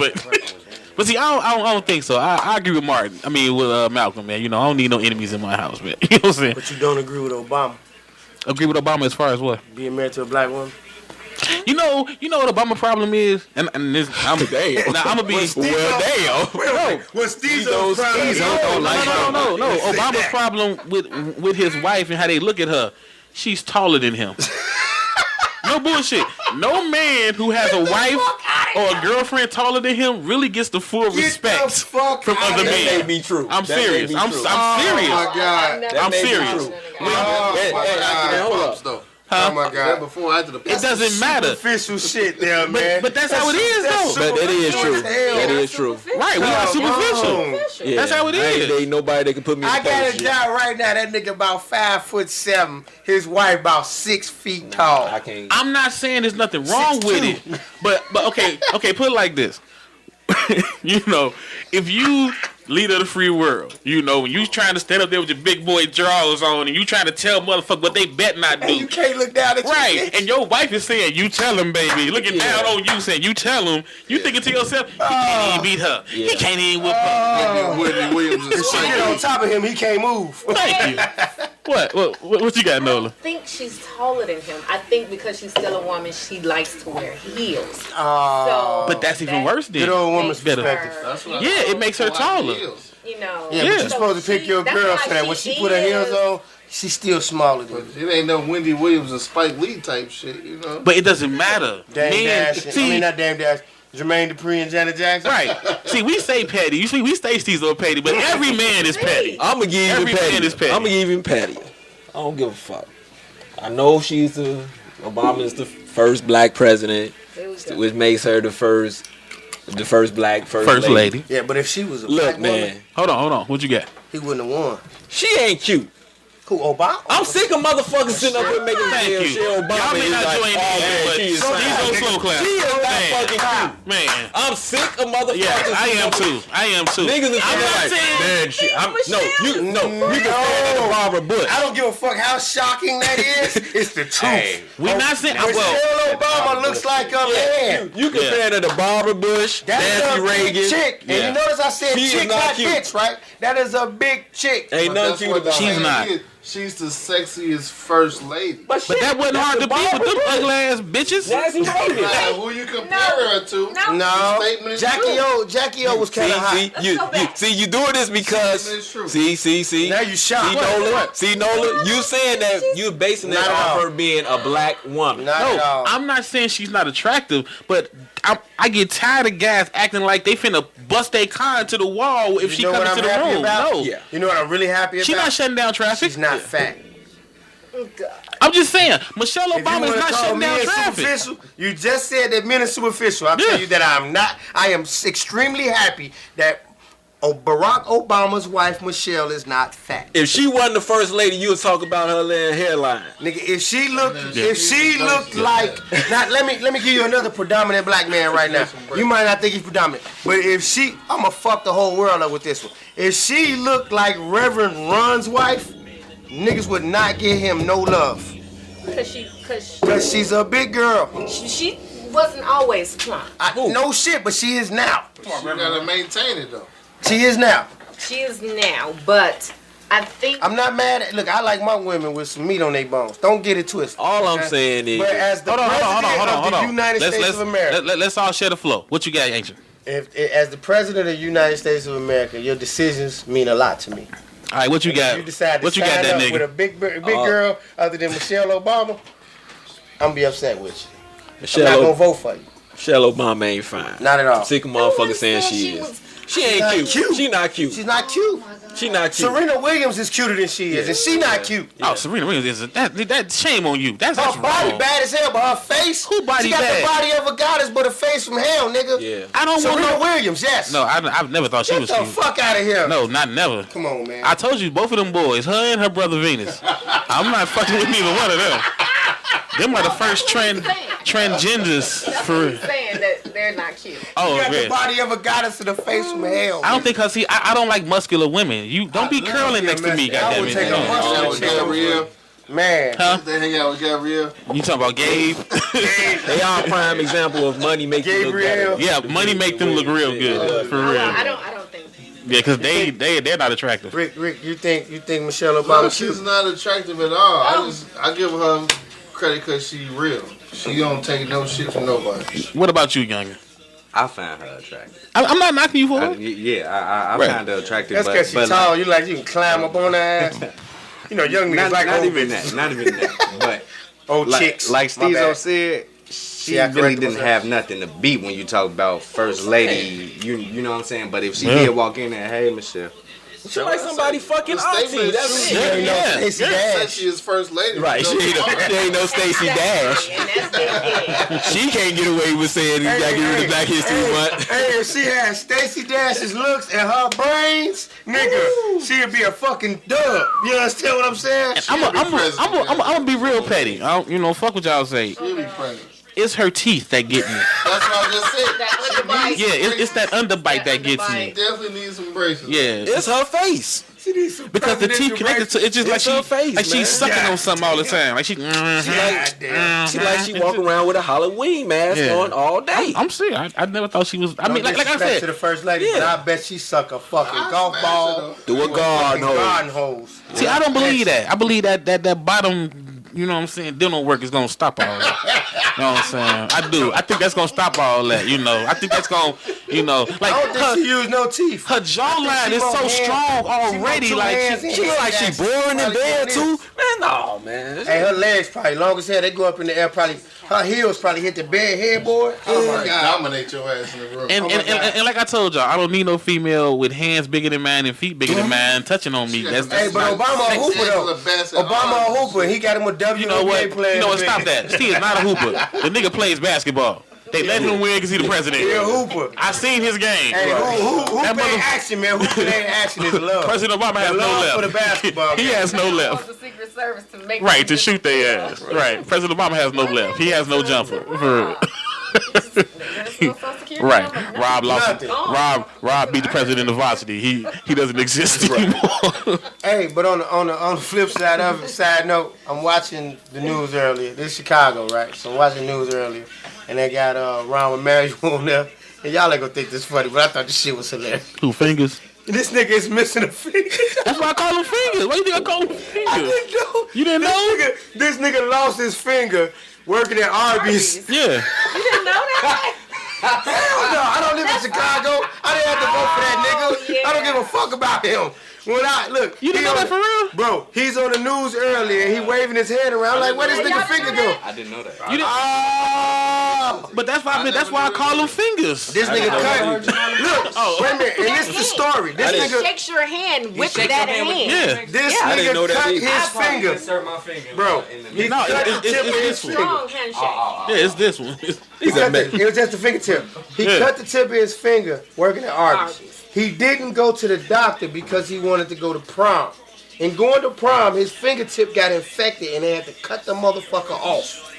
but see, I don't think so. I agree with Martin. I mean, with Malcolm, man. You know, I don't need no enemies in my house, man. You know what I'm saying? But you don't agree with Obama Agree with Obama as far as what? being married to a black woman? You know what Obama problem is, and this I'm Damn. Now I'm gonna be Well, damn. What's Stezo's no. Obama's problem with his wife and how they look at her. She's taller than him. No bullshit. No man who has a wife or a girlfriend taller than him really gets the full respect from other That may men. be true. I'm That may serious. be I'm true. serious. Oh my God. I'm may be serious. true. Oh my God. hold Pops, up. though. Huh? Oh my That God. before or after the It doesn't matter. Official shit there, man. But that's how it is, though. But that is true. That is true. Right, we are superficial. Yeah. That's how it I ain't is. dating nobody that can put me in I got the a job right now. That nigga about 5'7". His wife about 6 feet tall. I can't. I'm not saying there's nothing wrong with it, but okay, put it like this. You know, if you leader of the free world, you know, when you trying to stand up there with your big boy drawers on and you trying to tell motherfucker what they bet not do. And you can't look down at your Right, bitch. and your wife is saying, "You tell him, baby." Looking down on you, saying, "You tell him." You thinking to yourself, "He can't even beat her. He can't even whip her." Whitney Williams If is she get on top of him, he can't move. Thank you. What you got, Nola? I think she's taller than him. I think because she's still a woman, she likes to wear heels. So, But that's even worse Good then. old woman's makes perspective. her, That's what Yeah, it makes her taller. you know. Yeah, but Yeah. you're supposed to pick your That's girl why for that. When she put her heels is. on, she's still smaller than But you. it ain't no Wendy Williams and Spike Lee type shit, you know. But it doesn't matter. Dame Men, Dash. see, Not Dame Dash. Jermaine Dupri and Janet Jackson. right. See, we say petty. You see, we say Stezo petty, but every man is petty. I'm gonna give Every you man Patty. is petty. I'm gonna give you Patty. I don't give a fuck. I know Obama's the first black president, which makes her the first black First lady. Yeah, but if she was a Look, black man, woman, Hold on. What you got? he wouldn't have won. she ain't cute. Who, Obama? I'm sick of motherfuckers sitting up here making Thank damn you. shit. Obama Y'all may is not like, join oh, in, man, but she is Stezo fine. slow clap. She is not Man. fucking cute. Man. I'm sick of motherfuckers. Yeah, I sitting am up here- too. I am too. Niggas is I'm not like, saying. man, shit. You can stand at the Barbara Bush. I don't give a fuck how shocking that is. It's the truth. Hey, We not saying. Well, Michelle Obama looks like a man. you can stand at the Barbara Bush, That's Nancy a Reagan. big chick. And Yeah. you notice I said She is chick, not not cute. bitch, right? That is a big chick. Ain't nothing That's cute what about the She's saying not. is. She's the sexiest first lady. but that wasn't hard to beat with them ugly ass bitches. Nancy Reagan. Now, who you compare her to? No, Statement is Jackie O was kind of hot. You doing this because It's true. see. Now you shocked. Nola, you saying that you're basing that Not at off all. her being a black woman. Not at No, all. I'm not saying she's not attractive, but I get tired of guys acting like they finna bust their car into the wall if she know comes what into the I'm happy room. about? No, Yeah. You know what I'm really happy about? she's not shutting down traffic. She's not fat. I'm just saying, Michelle If you Obama is wanna not call shutting down men traffic. superficial, you just said that men are superficial. I'll Yeah. tell you that I'm not. I am extremely happy that Barack Obama's wife Michelle is not fat. If she wasn't the first lady, you would talk about her little hairline. Nigga, if she looked like, now let me give you another predominant black man right now. You might not think he's predominant, but if I'ma fuck the whole world up with this one. If she looked like Reverend Run's wife, niggas would not give him no love. Cause she's a big girl. She wasn't always plump. No shit, but she is now. You gotta maintain it though. She is now. She is now, but I think I'm not mad at. Look, I like my women with some meat on their bones. Don't get it twisted. All I'm saying is, but as the president of the United States of America, let's all share the flow. What you got, Ancient? As the president of the United States of America, your decisions mean a lot to me. All right, what you got? If you decide to what you got, that nigga? with a big girl other than Michelle Obama, I'm gonna be upset with you. I'm not gonna vote for you. Michelle Obama ain't fine. Not at all. Sick of motherfuckers saying she is. She ain't cute. She not cute. She's not cute. She not cute. Serena Williams is cuter than she is, and she not cute. Oh, Serena Williams is that shame on you. That's her body wrong. bad as hell, but her face. Who body she got bad? the body of a goddess, but a face from hell, nigga. Yeah. I don't want Serena Williams. Yes. No, I've never thought she was Get the cute. fuck out of here. No, not never. Come on, man. I told you both of them boys, her and her brother Venus. I'm not fucking with neither one of them. Them are the first transgenders for real. saying that they're not cute. Oh, you got man. the body of a goddess and a face from hell. I don't think her. See, I don't like muscular women. You don't be curling next to me, I would take a goddammit. muscular with chick. Gabrielle. Man. Huh? They hang out with Gabrielle. You talking about Gabe? They are a prime example of money making Gabrielle. Yeah, money make them look real good, for real. I don't think. Yeah, because they're not attractive. Rick, you think Michelle Obama No, cute? she's not attractive at all. I give her credit because she's real. She don't take no shit from nobody. What about you, youngin? I find her attractive. I'm not knocking you for it. I Right. find her attractive. That's because she's tall. You can climb up on her ass. You know, young niggas like not old even bitches. that. Not even that. But Old like, chicks. like My Stezo bad. said, she Yeah, really correct didn't myself. have nothing to beat when you talk about first lady. You know what I'm saying? But if she Yeah. did walk in there, hey Michelle, She like somebody fucking The auntie. statement is That's true. it. She ain't no Yeah. Stacey Said Dash. she is first lady. Right, she ain't no Stacey Dash. And that's it. She can't get away with saying you gotta give her the Black History Month. Hey, if she had Stacey Dash's looks and her brains, nigga, she'd be a fucking dub. You understand what I'm saying? I'm gonna be real petty. I don't, fuck what y'all say. She'll be pregnant. It's her teeth that get me. That's what I just said. That underbite. Yeah, it's that underbite that gets She me. definitely needs some braces. Yeah, It's her face. She needs some because the teeth connected to it's just like It's her face, like she's man. sucking on something all the time. Like she. She like she walk around with a Halloween mask Yeah. on all day. I'm serious. I never thought she was. I mean, like I to said, the first lady, but I bet she suck a fucking golf smash ball. her, Do a garden hose. Garden hose. see, I don't believe that. I believe that bottom, you know what I'm saying, dental work is gonna stop all that. You know what I'm saying? I do. I think that's gonna stop all that. I think that's gonna, like I don't think her, she used no teeth. her jawline is so strong already. Like She look like she boring in bed too. Man, no, man. Hey, her legs probably long as hell. They go up in the air. Probably her heels probably hit the bed headboard. Oh my God. Dominate your ass in the room. and like I told y'all, I don't need no female with hands bigger than mine and feet bigger than mine touching on me. That's Hey, but Obama a hooper though. Obama a hooper. He got him a WNBA you know what? player. You know what? Stop that. Steve is not a hooper. The nigga plays basketball. They let him win because he the president. He a hooper. I seen his game. Hey, who That pay mother- action, man? Who pay action is love. President Obama has no love left. for the basketball. He has no Calls left. the Secret Service to make Right, to shoot their ass. Right. President Obama has no left. He has no jumper. For right. Rob lost. Rob beat the president of varsity. He doesn't exist anymore. Hey, but on the flip side of it, side note, I'm watching the news earlier. This is Chicago, right? So I'm watching the news earlier, and they got Ron Emanuel on there. And y'all ain't gonna think this funny, but I thought this shit was hilarious. Who fingers? This nigga is missing a finger. That's why I call him fingers. Why you think I call him fingers? I didn't know. You didn't know? This nigga lost his finger working at Arby's. Yeah. You didn't know that? Hell no, I don't live in Chicago. I didn't have to vote for that nigga. I don't give a fuck about him. When I look, You didn't know that for real? Bro, he's on the news earlier and he waving his head around like, where this nigga finger go? I didn't know that. You didn't. Oh, But that's why I call them fingers. this nigga cut. Look, wait a minute, and this is the story. This He nigga, shakes your hand with shake that your hand with- hand. Yeah. this I didn't know nigga that cut either. his finger, Insert my finger. bro. He No, cut the tip of his this one. finger. Strong handshake. Yeah, it's this one. He cut the- It was just the fingertip. He Yeah. cut the tip of his finger working at Arby's. He didn't go to the doctor because he wanted to go to prom. And going to prom, his fingertip got infected and they had to cut the motherfucker off.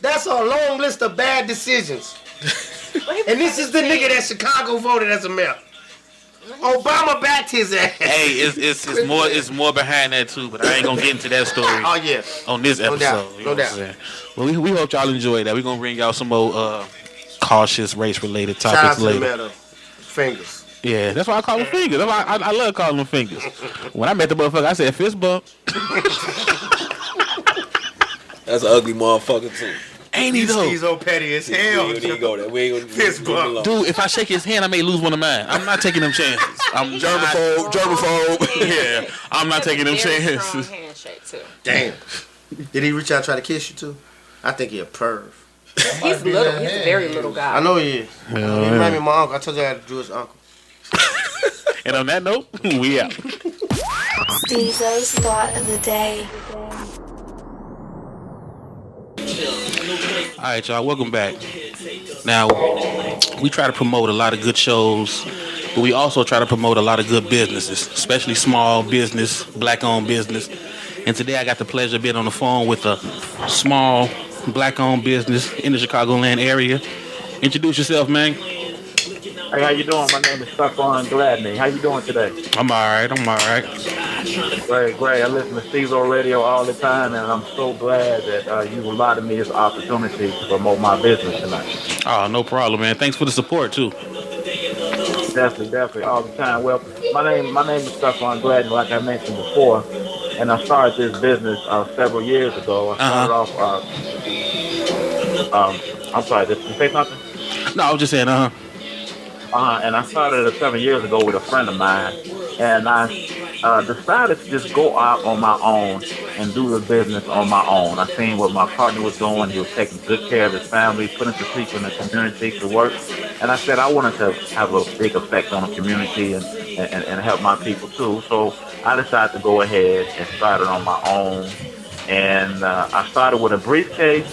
That's a long list of bad decisions. And this is the nigga that Chicago voted as a mayor. Obama backed his ass. Hey, it's more behind that too, but I ain't gonna get into that story. Oh yeah. On this episode. No doubt. Well, we hope y'all enjoy that. We're gonna bring y'all some more cautious race related topics Shout out to later. the matter. Fingers. Yeah, that's why I call them fingers. That's why I love calling them fingers. When I met the motherfucker, I said fist bump. That's an ugly motherfucker too. Ain't he though? He's so petty as hell. We ain't gonna go there. We ain't gonna Fist bump. Dude, if I shake his hand, I may lose one of mine. I'm not taking them chances. I'm germaphobe. Yeah, I'm not taking them Very chances. strong handshake too. Damn. Did he reach out and try to kiss you too? I think he a perv. He's little. He's a very little guy. I know he is. He remind me of my uncle. I told you I had a Jewish uncle. And on that note, we out. Stezo's thought of the day. All right, y'all, welcome back. Now, we try to promote a lot of good shows, but we also try to promote a lot of good businesses, especially small business, black-owned business. And today I got the pleasure of being on the phone with a small black-owned business in the Chicagoland area. Introduce yourself, man. Hey, how you doing? My name is Stephon Gladney. How you doing today? I'm all right. Great. I listen to Stezo Radio all the time, and I'm so glad that you allotted me this opportunity to promote my business tonight. Oh, no problem, man. Thanks for the support, too. Definitely, all the time. Well, my name is Stephon Gladney, like I mentioned before, and I started this business several years ago. I started off, I'm sorry, did you say something? No, I was just saying, and I started it 7 years ago with a friend of mine, and I decided to just go out on my own and do the business on my own. I seen what my partner was doing. He was taking good care of his family, putting some people in the community to work, and I said I wanted to have a big effect on the community and help my people too. So I decided to go ahead and start it on my own, and I started with a briefcase,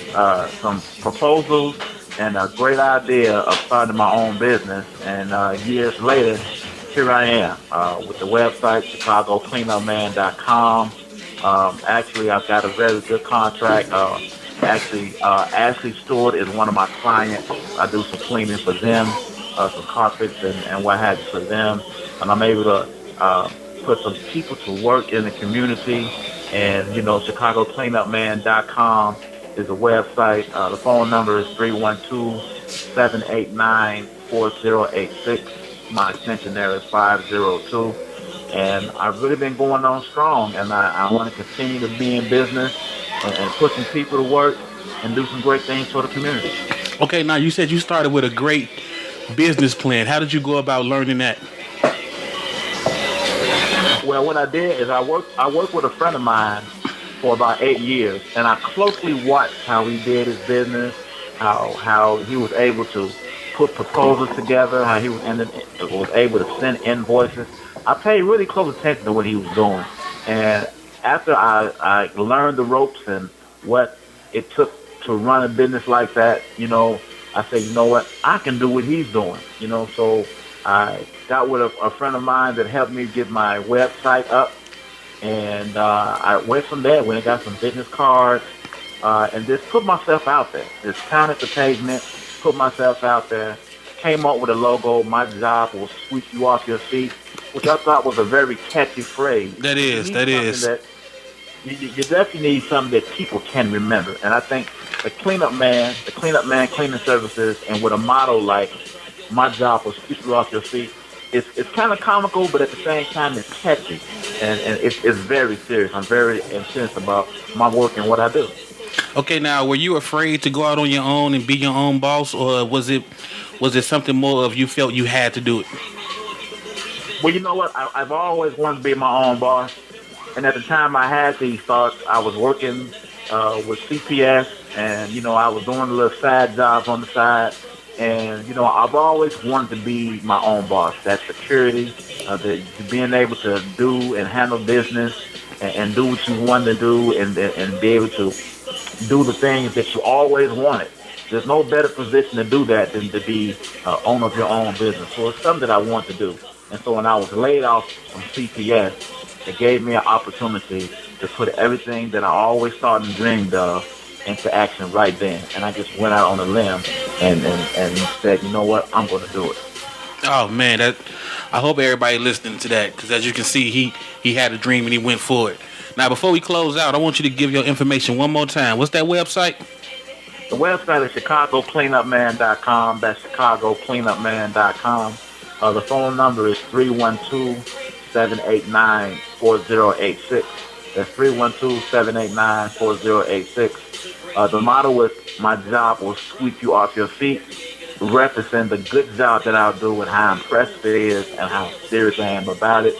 some proposals, and a great idea of starting my own business. And years later, here I am with the website, ChicagoCleanupMan.com. Actually, I've got a very good contract. Ashley Stewart is one of my clients. I do some cleaning for them, some carpets and what have you for them. And I'm able to put some people to work in the community. And, ChicagoCleanupMan.com is a website. The phone number is 312-789-4086. My extension there is 502. And I've really been going on strong, and I want to continue to be in business and put some people to work and do some great things for the community. Okay, now you said you started with a great business plan. How did you go about learning that? Well, what I did is I worked with a friend of mine for about 8 years, and I closely watched how he did his business, how he was able to put proposals together, how he was able to send invoices. I paid really close attention to what he was doing, and after I learned the ropes and what it took to run a business like that, I said, you know what, I can do what he's doing, so I got with a friend of mine that helped me get my website up. And I went from there, went and got some business cards, and just put myself out there. Just pounded the pavement, put myself out there, came up with a logo. My job will sweep you off your feet, which I thought was a very catchy phrase. That is. You definitely need something that people can remember. And I think the Cleanup Man Cleaning Services, and with a motto like, my job will sweep you off your feet, it's kind of comical, but at the same time, it's catchy, and it's very serious. I'm very intense about my work and what I do. Okay, now, were you afraid to go out on your own and be your own boss, or was it something more of you felt you had to do it? Well, you know what? I've always wanted to be my own boss, and at the time I had these thoughts, I was working with CPS, and I was doing a little side jobs on the side. And, I've always wanted to be my own boss. That security, being able to do and handle business and do what you want to do and be able to do the things that you always wanted. There's no better position to do that than to be owner of your own business. So it's something that I want to do. And so when I was laid off from CPS, it gave me an opportunity to put everything that I always thought and dreamed of into action right then. And I just went out on a limb and said, you know what, I'm going to do it. Oh man, that I hope everybody listening to that, because as you can see, he had a dream and he went for it. Now, before we close out, I want you to give your information one more time. What's that website? The website is ChicagoCleanupMan.com. That's ChicagoCleanupMan.com. The phone number is 312-789-4086. That's 312-789-4086. The motto is, my job will sweep you off your feet, represent the good job that I'll do and how impressive it is and how serious I am about it.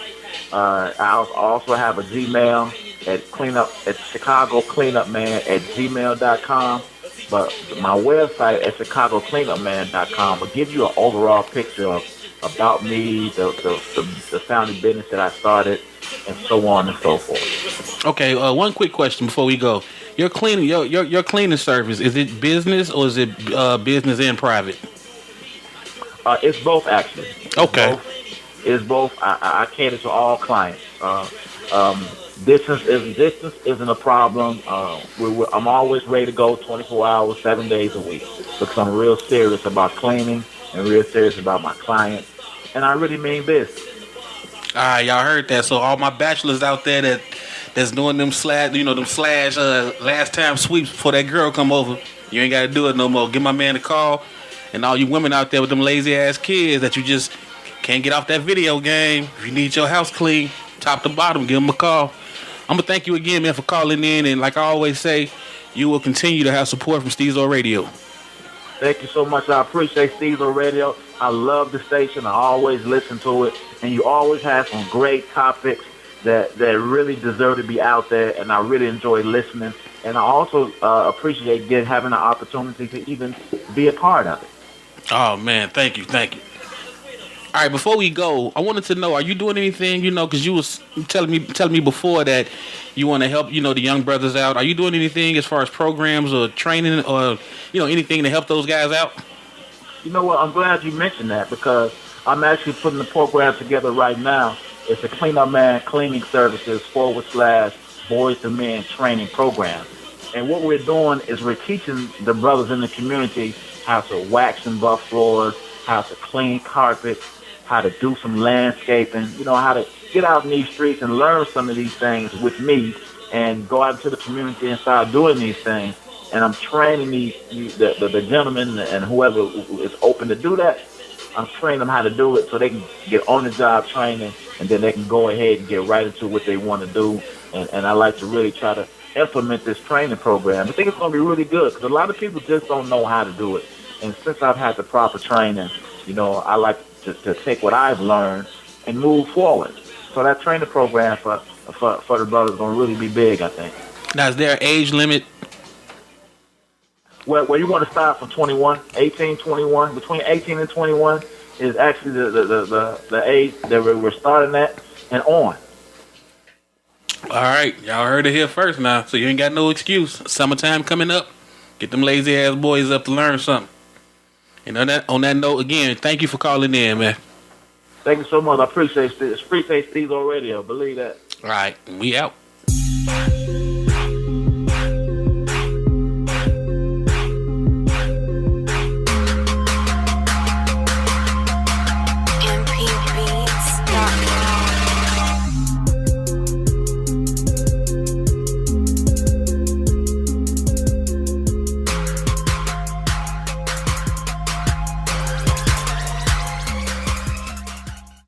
I also have a Gmail at ChicagoCleanupMan@gmail.com. But my website at ChicagoCleanupMan.com will give you an overall picture of about me, the family business that I started, and so on and so forth. Okay, one quick question before we go. Your cleaning, your cleaning service, is it business or is it business and private? It's both, actually. Okay. It's both. I cater to all clients. Distance isn't a problem. I'm always ready to go 24 hours, 7 days a week, because I'm real serious about cleaning and real serious about my clients, and I really mean business. All right, y'all heard that. So all my bachelors out there that's doing them slash last time sweeps before that girl come over, you ain't got to do it no more. Give my man a call, and all you women out there with them lazy ass kids that you just can't get off that video game. If you need your house clean, top to bottom, give them a call. I'm going to thank you again, man, for calling in. And like I always say, you will continue to have support from Stezo Radio. Thank you so much. I appreciate Stezo Radio. I love the station. I always listen to it. And you always have some great topics that really deserve to be out there. And I really enjoy listening. And I also appreciate having the opportunity to even be a part of it. Oh, man. Thank you. Thank you. All right, before we go, I wanted to know, are you doing anything, because you was telling me before that you want to help, the young brothers out. Are you doing anything as far as programs or training or, anything to help those guys out? You know what? I'm glad you mentioned that, because I'm actually putting the program together right now. It's a Clean Up Man Cleaning Services / Boys to Men training program. And what we're doing is we're teaching the brothers in the community how to wax and buff floors, how to clean carpets, how to do some landscaping, how to get out in these streets and learn some of these things with me and go out into the community and start doing these things. And I'm training the gentlemen and whoever is open to do that. I'm training them how to do it so they can get on the job training, and then they can go ahead and get right into what they want to do. And I like to really try to implement this training program. I think it's going to be really good, because a lot of people just don't know how to do it. And since I've had the proper training, I like to take what I've learned and move forward. So that training program for the brothers is going to really be big, I think. Now, is there an age limit? Well, you want to start from 21, 18, 21. Between 18 and 21 is actually the age that we're starting at and on. All right, y'all heard it here first now, so you ain't got no excuse. Summertime coming up. Get them lazy ass boys up to learn something. And on that note, again, thank you for calling in, man. Thank you so much. I appreciate Stezo Radio. Believe that. All right, we out.